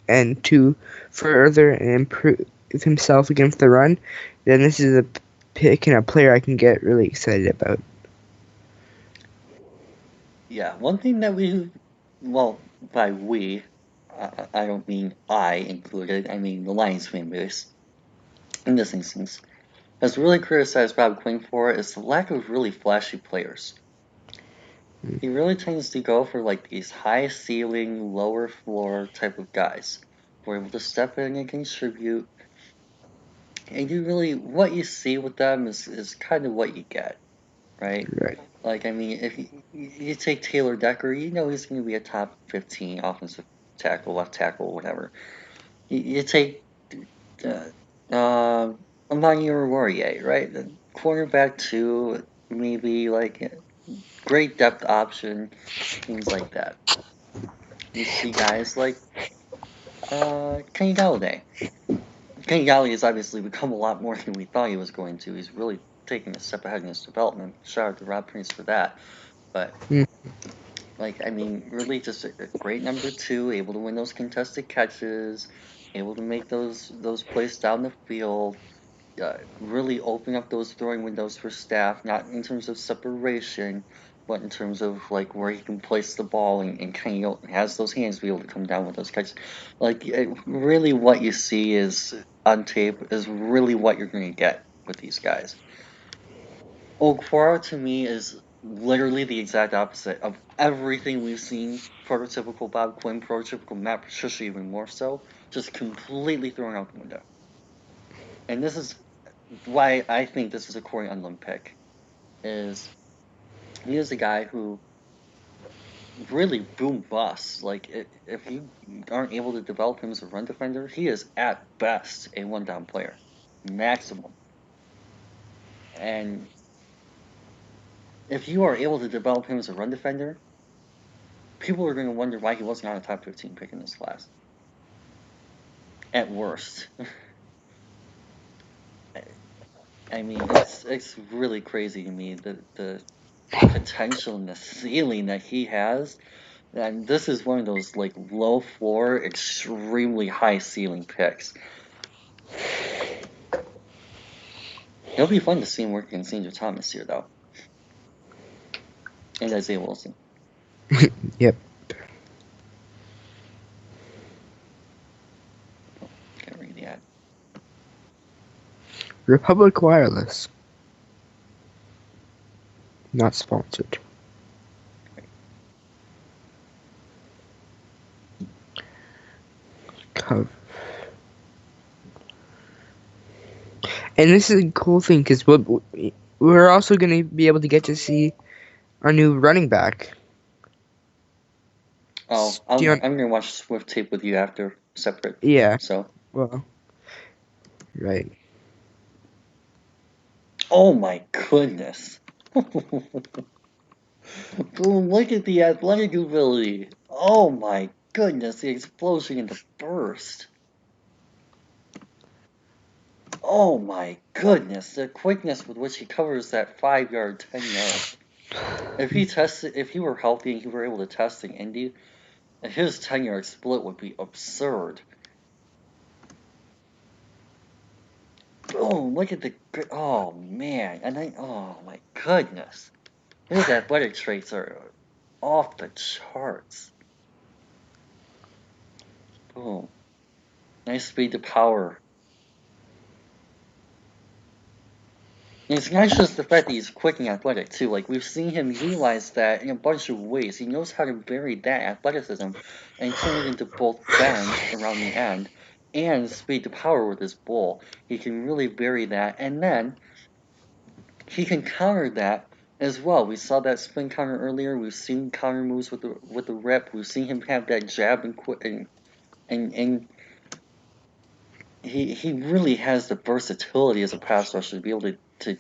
and to further and improve himself against the run, then this is a pick and a player I can get really excited about. Yeah, one thing that well, by we, I don't mean I included, I mean the Lions fan base, in this instance, has really criticized Bob Quinn for is the lack of really flashy players. He really tends to go for like these high ceiling, lower floor type of guys who are able to step in and contribute. And what you see with them is kind of what you get, right? Right. Like, I mean, if you take Taylor Decker, you know he's going to be a top 15 offensive tackle, left tackle, whatever. You take uh, uh, Amani Oruwariye, right? The cornerback too, maybe like great depth option, things like that. You see guys like Kenny Galladay. Kenny Galladay has obviously become a lot more than we thought he was going to. He's really taking a step ahead in his development. Shout out to Rob Prince for that. But Mm. like, I mean, really just a great number two, able to win those contested catches, able to make those plays down the field, really open up those throwing windows for staff, not in terms of separation, but in terms of like where he can place the ball and kind of has those hands to be able to come down with those catches. Like, really, what you see is on tape is really what you're going to get with these guys. Okwara to me is literally the exact opposite of everything we've seen. Prototypical Bob Quinn, prototypical Matt Patricia, even more so, just completely thrown out the window. And this is why I think this is a Corey Unlum pick. Is he is a guy who really boom busts. Like, if you aren't able to develop him as a run defender, he is at best a one down player, maximum. And if you are able to develop him as a run defender, people are going to wonder why he wasn't on a top 15 pick in this class. At worst. I mean, it's really crazy to me the potential and the ceiling that he has. And this is one of those like low floor, extremely high ceiling picks. It'll be fun to see him work against Andrew Thomas here, though, and Isaiah Wilson. Yep. Can't read the ad. Republic Wireless. Not sponsored. Cover. And this is a cool thing because we're also going to be able to get to see our new running back. Oh, I'm gonna watch Swift tape with you after, separate. Yeah. So. Well. Right. Oh my goodness. Boom, look at the athletic ability. Oh my goodness, the explosion and the burst. Oh my goodness, the quickness with which he covers that 5 yard, 10 yard. If he were healthy and he were able to test in Indy, his 10 yard split would be absurd. Boom, look at oh man, and then, oh my goodness. His athletic traits are off the charts. Boom. Nice speed to power. And it's not just the fact that he's quick and athletic too. Like, we've seen him utilize that in a bunch of ways. He knows how to vary that athleticism and turn it into both bend around the end and speed to power with his bull. He can really vary that, and then he can counter that as well. We saw that spin counter earlier. We've seen counter moves with the rep. We've seen him have that jab and he really has the versatility as a pass rusher to be able to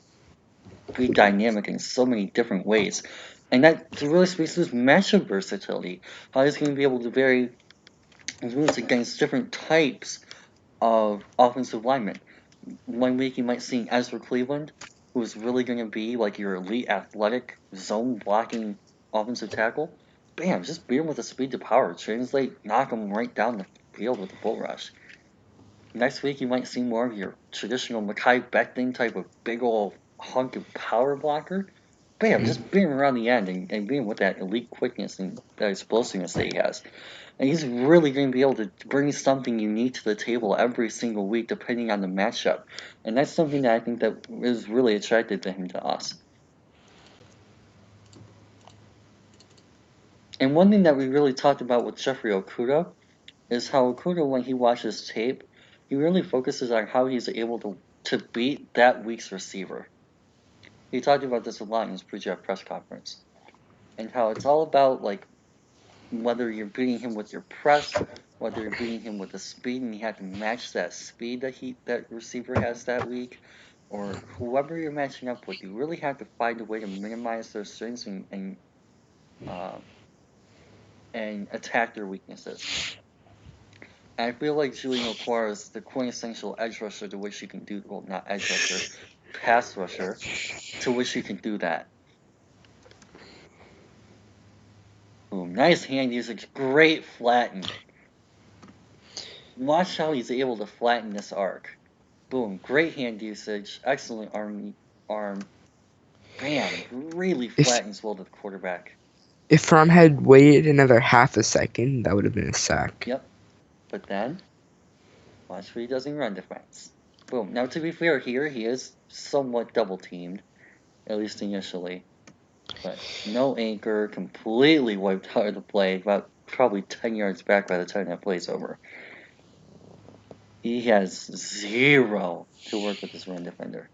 be dynamic in so many different ways. And that really speaks to his matchup versatility. How he's going to be able to vary his moves against different types of offensive linemen. One week you might see Ezra Cleveland, who's really going to be like your elite athletic zone blocking offensive tackle. Bam, just beat him with the speed to power. Translate, knock him right down the field with the bull rush. Next week you might see more of your traditional Mackay Becton type of big old hunk of power blocker. Bam, just beat him around the end and beat him with that elite quickness and that explosiveness that he has. And he's really going to be able to bring something unique to the table every single week, depending on the matchup. And that's something that I think that is really attractive to him to us. And one thing that we really talked about with Jeffrey Okuda is how Okuda, when he watches tape, he really focuses on how he's able to beat that week's receiver. He talked about this a lot in his pre-draft press conference, and how it's all about like whether you're beating him with your press, whether you're beating him with the speed, and you have to match that speed that receiver has that week, or whoever you're matching up with, you really have to find a way to minimize their strengths and attack their weaknesses. And I feel like Julian Okwara is the quintessential edge rusher to which you can do, well, not edge rusher, pass rusher, to which you can do that. Boom, nice hand usage, great flattening. Watch how he's able to flatten this arc. Boom, great hand usage, excellent arm. Bam, really flattens well to the quarterback. If Fromm had waited another half a second, that would have been a sack. Yep, but then, watch what he does in run defense. Boom, now to be fair here, he is somewhat double teamed, at least initially. But no anchor, completely wiped out of the play, about probably 10 yards back by the time that play's over. He has 0 to work with this run defender.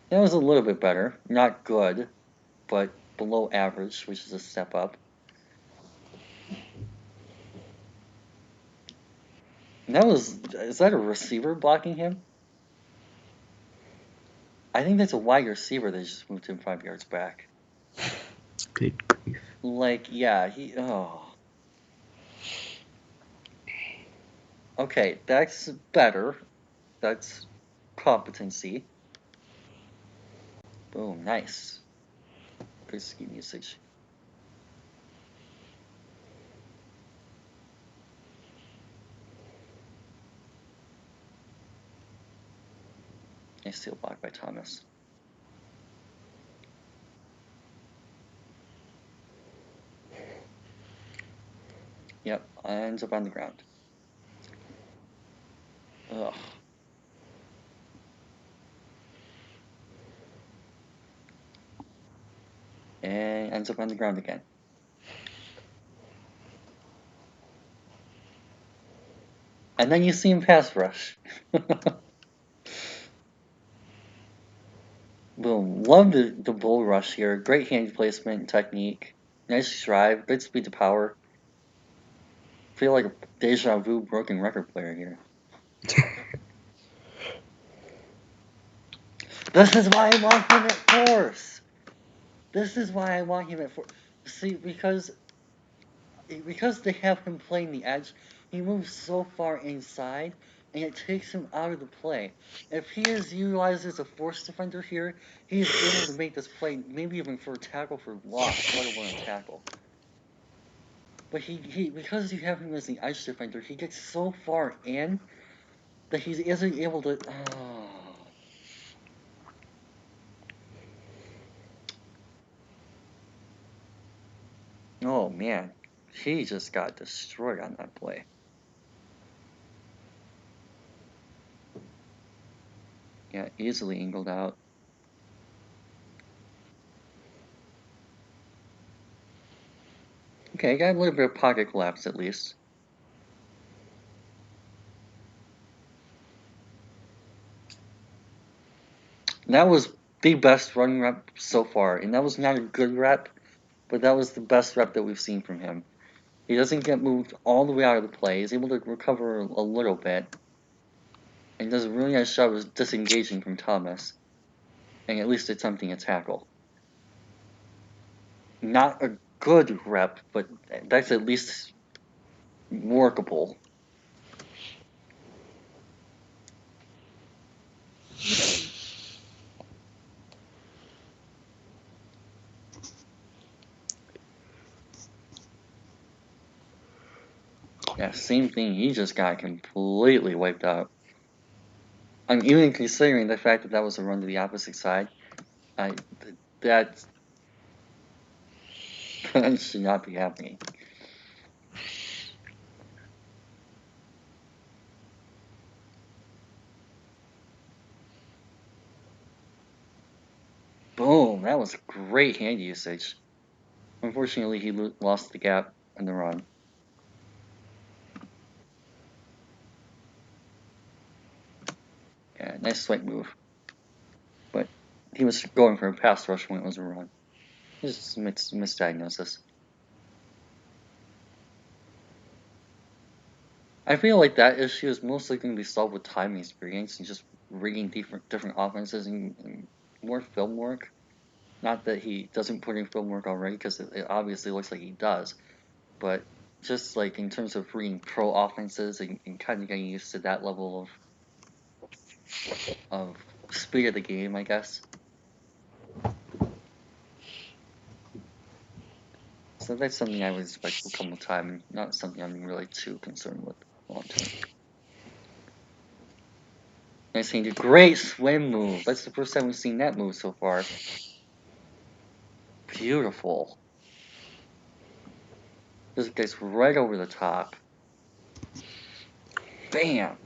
That was a little bit better. Not good, but below average, which is a step up. And is that a receiver blocking him? I think that's a wide receiver that just moved him 5 yards back. Good grief. Like, yeah, Okay, that's better. That's competency. Boom, nice. Good scheme usage. Nice steal block by Thomas. Yep, ends up on the ground. Ugh. And ends up on the ground again. And then you see him pass rush. Boom. Love the bull rush here. Great hand placement and technique. Nice drive. Good speed to power. Feel like a deja vu broken record player here. This is why I want him at force. This is why I want him at force. See, because they have him playing the edge, he moves so far inside, and it takes him out of the play. If he is utilized as a force defender here, he is able to make this play, maybe even for a tackle for loss, let alone a tackle. But he because you have him as the edge defender, he gets so far in that he isn't able to. Oh man, he just got destroyed on that play. Yeah, easily angled out. Okay, got a little bit of pocket collapse at least. That was the best running rep so far, and that was not a good rep, but that was the best rep that we've seen from him. He doesn't get moved all the way out of the play. He's able to recover a little bit. and does a really nice job of disengaging from Thomas, and at least attempting a tackle. Not a good rep, but that's at least workable. Yeah, same thing. He just got completely wiped out. I'm even considering the fact that that was a run to the opposite side. That should not be happening. Boom! That was great hand usage. Unfortunately, he lost the gap in the run. Yeah, nice swipe move. But he was going for a pass rush when it was a run. Just misdiagnosis. I feel like that issue is mostly going to be solved with time experience and just rigging different offenses and more film work. Not that he doesn't put in film work already, because it obviously looks like he does. But just like in terms of reading pro offenses and kind of getting used to that level of speed of the game, I guess. So that's something I would expect will come with time, and not something I'm really too concerned with long term. Nice thing, great swim move. That's the first time we've seen that move so far. Beautiful. This gets right over the top. Bam!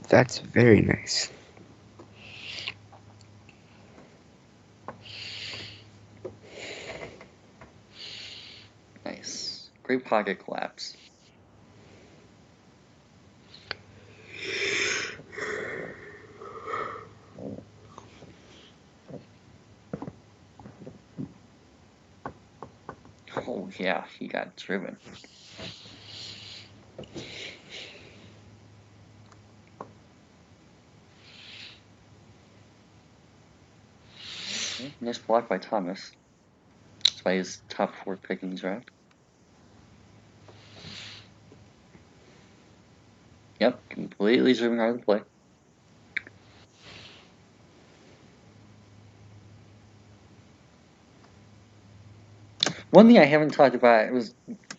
That's very nice. Nice. Great pocket collapse. Oh yeah, he got driven. Okay, nice block by Thomas. That's by his top 4 pick in the draft. Yep, completely driven out of the play. One thing I haven't talked about was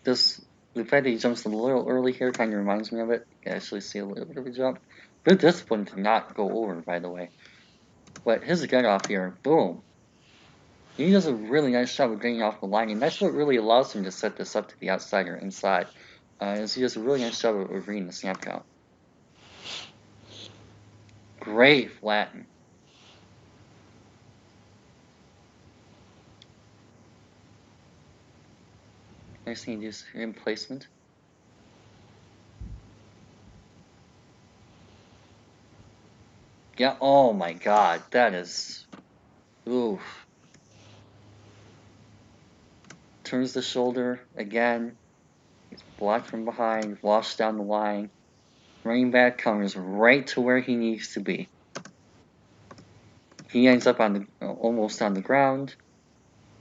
this. The fact that he jumps a little early here kind of reminds me of it. You can actually see a little bit of a jump. But this one did not go over, by the way. But his get off here, boom. He does a really nice job of getting off the line, and that's what really allows him to set this up to the outside or inside. Is he does a really nice job of reading the snap count. Great flatten. Nice thing to do in placement. Yeah, oh my god, that is. Oof. Turns the shoulder again. He's blocked from behind, washed down the line. Running back comes right to where he needs to be. He ends up on the almost on the ground.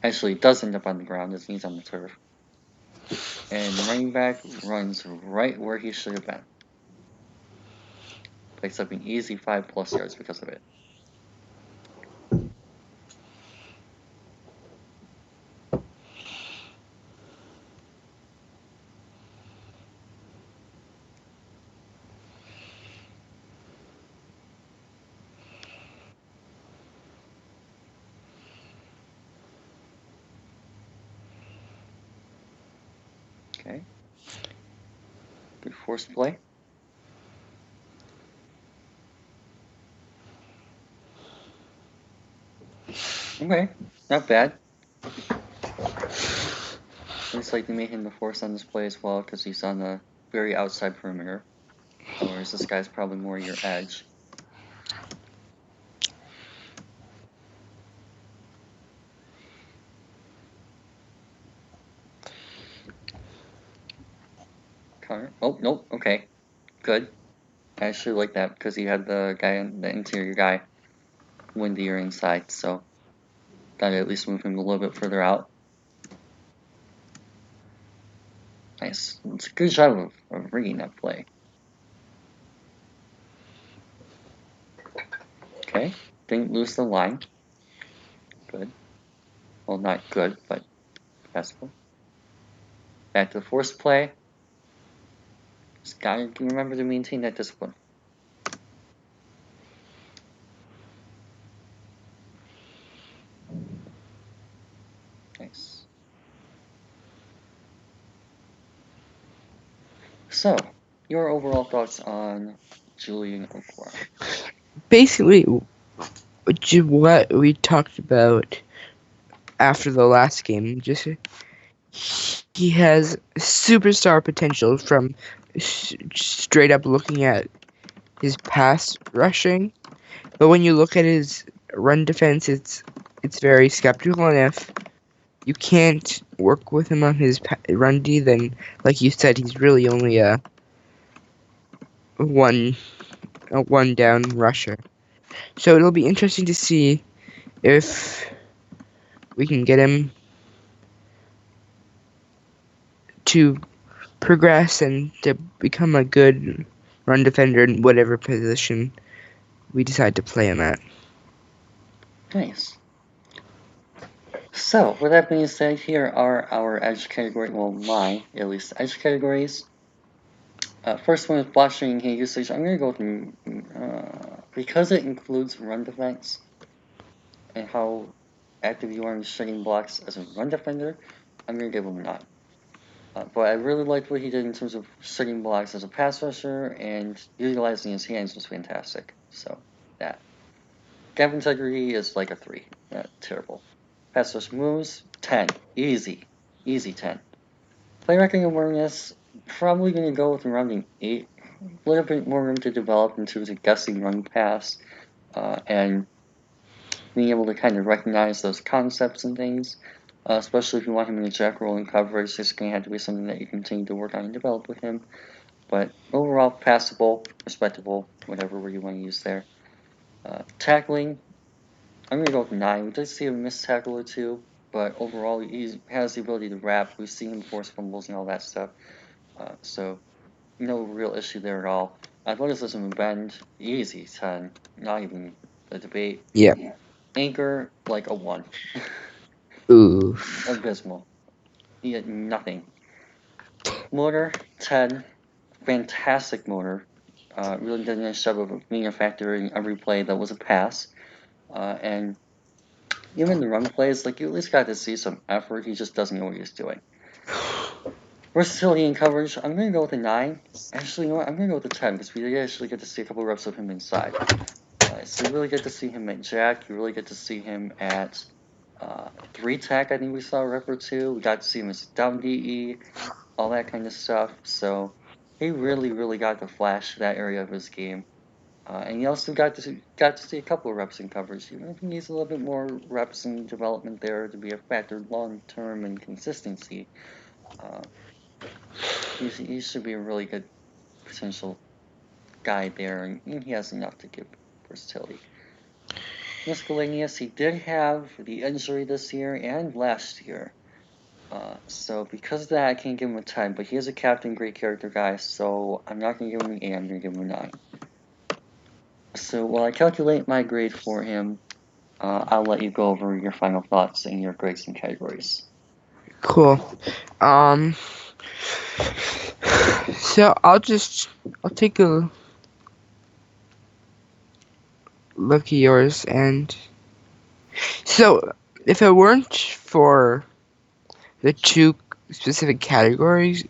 Actually, does end up on the ground as he's on the turf. And the running back runs right where he should have been. Picks up an easy 5+ yards because of it. Okay. Good force play. Okay, not bad. Looks like they made him the force on this play as well because he's on the very outside perimeter. Whereas this guy's probably more your edge. Counter. Oh, nope. Okay. Good. I actually like that because he had the interior guy windier inside, so gotta at least move him a little bit further out. Nice. It's a good job of rigging that play. Okay. Didn't lose the line. Good. Well, not good, but passable. Back to the force play. Just gotta remember to maintain that discipline. Nice. So, your overall thoughts on Julian Okwara? Basically, what we talked about after the last game, just he has superstar potential from straight up looking at his pass rushing, but when you look at his run defense, it's very skeptical, and if you can't work with him on his run D, then like you said, he's really only a one down rusher. So it'll be interesting to see if we can get him to progress and to become a good run defender in whatever position we decide to play him at. Nice. So, with that being said, here are our edge category, well, my, at least, edge categories. First one is blockchain usage. I'm going to go with, because it includes run defense and how active you are in shedding blocks as a run defender, I'm going to give him a 9. But I really liked what he did in terms of shedding blocks as a pass rusher, and utilizing his hands was fantastic. So, that. Gap integrity is like a 3. Terrible. Pass rush moves, 10. Easy. Easy 10. Play wrecking awareness, probably going to go with around an 8. A little bit more room to develop in terms of guessing run pass, and being able to kind of recognize those concepts and things. Especially if you want him in a jack roll and coverage, it's going to have to be something that you continue to work on and develop with him. But overall, passable, respectable, whatever word you want to use there. Tackling, I'm going to go with 9. We did see a missed tackle or two, but overall, he has the ability to wrap. We've seen him force fumbles and all that stuff. So, no real issue there at all. Athleticism and bend, easy 10. Not even a debate. Yeah. Anchor, like a 1. Ooh. Abysmal. He had nothing. Motor, 10. Fantastic motor. Really did a nice job of being a factor in every play that was a pass. And even the run plays, like, you at least got to see some effort. He just doesn't know what he's doing. Versatility and coverage, I'm going to go with a 9. Actually, you know what? I'm going to go with a 10 because we did actually get to see a couple reps of him inside. So you really get to see him at jack. You really get to see him at 3 tech. I think we saw a rep or 2. We got to see him as down DE, all that kind of stuff. So he really, really got to flash that area of his game. And he also got to see a couple of reps in coverage. Even if he needs a little bit more reps and development there to be a factor long term and consistency, he should be a really good potential guy there, and he has enough to give versatility. Miscellaneous, he did have the injury this year and last year. So because of that, I can't give him a 10, but he is a captain, great character guy, so I'm not going to give him an 8, I'm going to give him a 9. So while I calculate my grade for him, I'll let you go over your final thoughts and your grades and categories. Cool. So I'll take a look at yours, and so if it weren't for the 2 specific categories,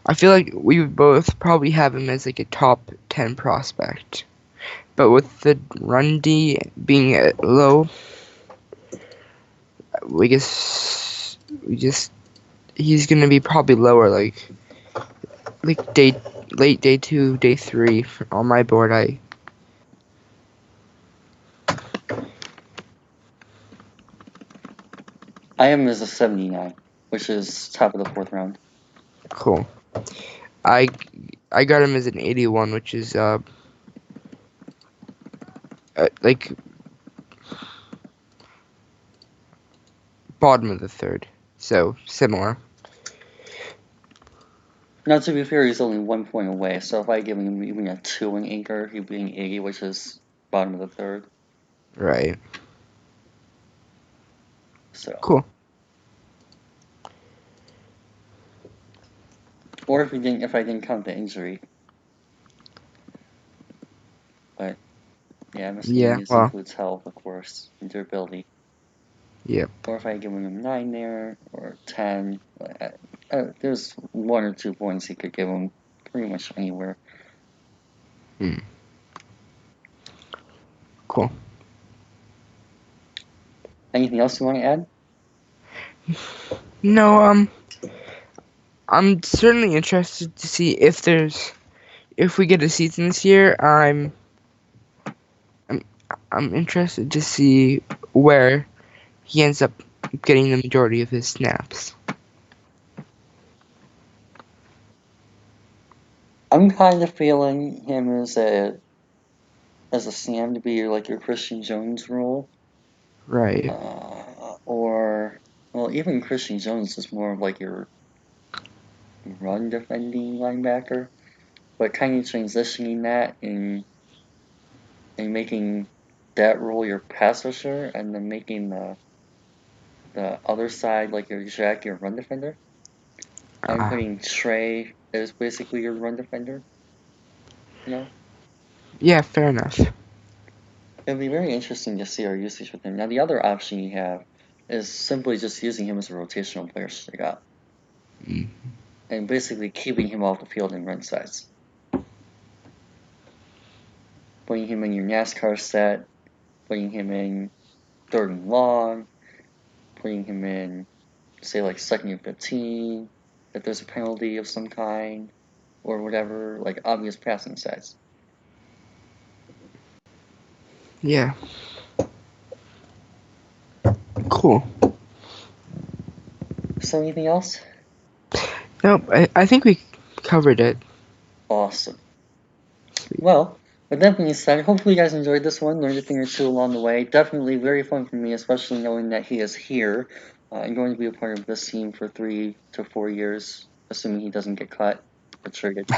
I feel like we would both probably have him as like a top 10 prospect. But with the run D being at low, he's gonna be probably lower, like late day 2, day 3 on my board. I am as a 79, which is top of the 4th round. Cool. I I got him as an 81, which is like bottom of the third, so similar. Now, to be fair, he's only 1 point away, so if I give him even a 2 in anchor, he'd be an 80, which is bottom of the third. Right. So Cool. Or if I didn't count the injury. But yeah, miscellaneous well, includes health, of course, and durability. Yep. Or if I give him 9 there, or 10, there's 1 or 2 points he could give him pretty much anywhere. Cool. Anything else you want to add? No, I'm certainly interested to see if we get a season this year. I'm interested to see where he ends up getting the majority of his snaps. I'm kind of feeling him as a Sam to be like your Christian Jones role. Right. Well, even Christian Jones is more of like your run defending linebacker, but kind of transitioning that and making that role your pass rusher, and then making the other side like your Jack, your run defender, and putting Trey as basically your run defender. You know, Yeah, fair enough. it'd be very interesting to see our usage with him. Now, the other option you have is simply just using him as a rotational player straight up, and basically keeping him off the field in run size. Putting him in your NASCAR set, putting him in 3rd and long, putting him in, say, like 2nd and 15, if there's a penalty of some kind, or whatever, like obvious passing sets. Yeah. Cool. So, anything else? Nope, I think we covered it. Awesome. Well, with that being said, hopefully you guys enjoyed this one, learned a thing or two along the way. Definitely very fun for me, especially knowing that he is here and going to be a part of this team for 3 to 4 years, assuming he doesn't get cut or traded.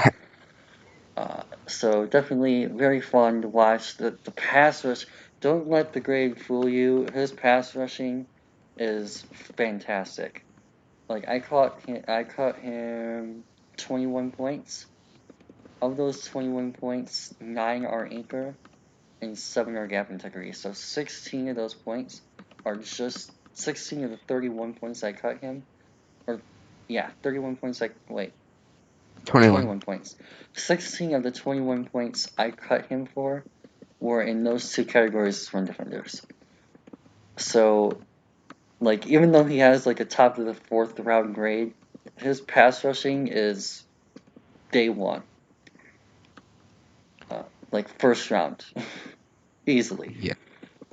So definitely very fun to watch. The pass rush, don't let the grade fool you. His pass rushing is fantastic. Like I caught him 21 points. Of those 21 points, 9 are anchor and 7 are gap integrity. So 16 of those points are just 16 of the 31 points I cut him. 31 points 21 points. 16 of the 21 points I cut him for were in those 2 categories as run defenders. So, like, even though he has like a top of the 4th round grade, his pass rushing is day 1. Like 1st round. Easily. Yeah.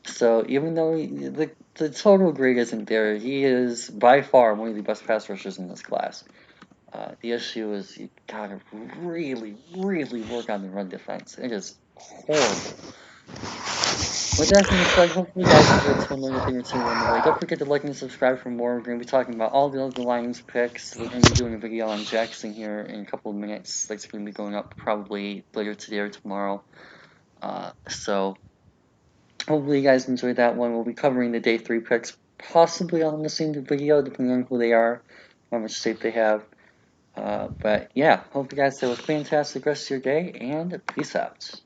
So, even though the total grade isn't there, he is by far one of the best pass rushers in this class. The issue is you gotta really, really work on the run defense. It is horrible. With that being said, hopefully you guys enjoyed this one, learned a thing or two along the way. Don't forget to like and subscribe for more. We're going to be talking about all the other Lions picks. We're going to be doing a video on Jackson here in a couple of minutes. That's going to be going up probably later today or tomorrow. So hopefully you guys enjoyed that one. We'll be covering the day 3 picks, possibly on the same video, depending on who they are, how much tape they have. But yeah, hope you guys have a fantastic rest of your day, and peace out.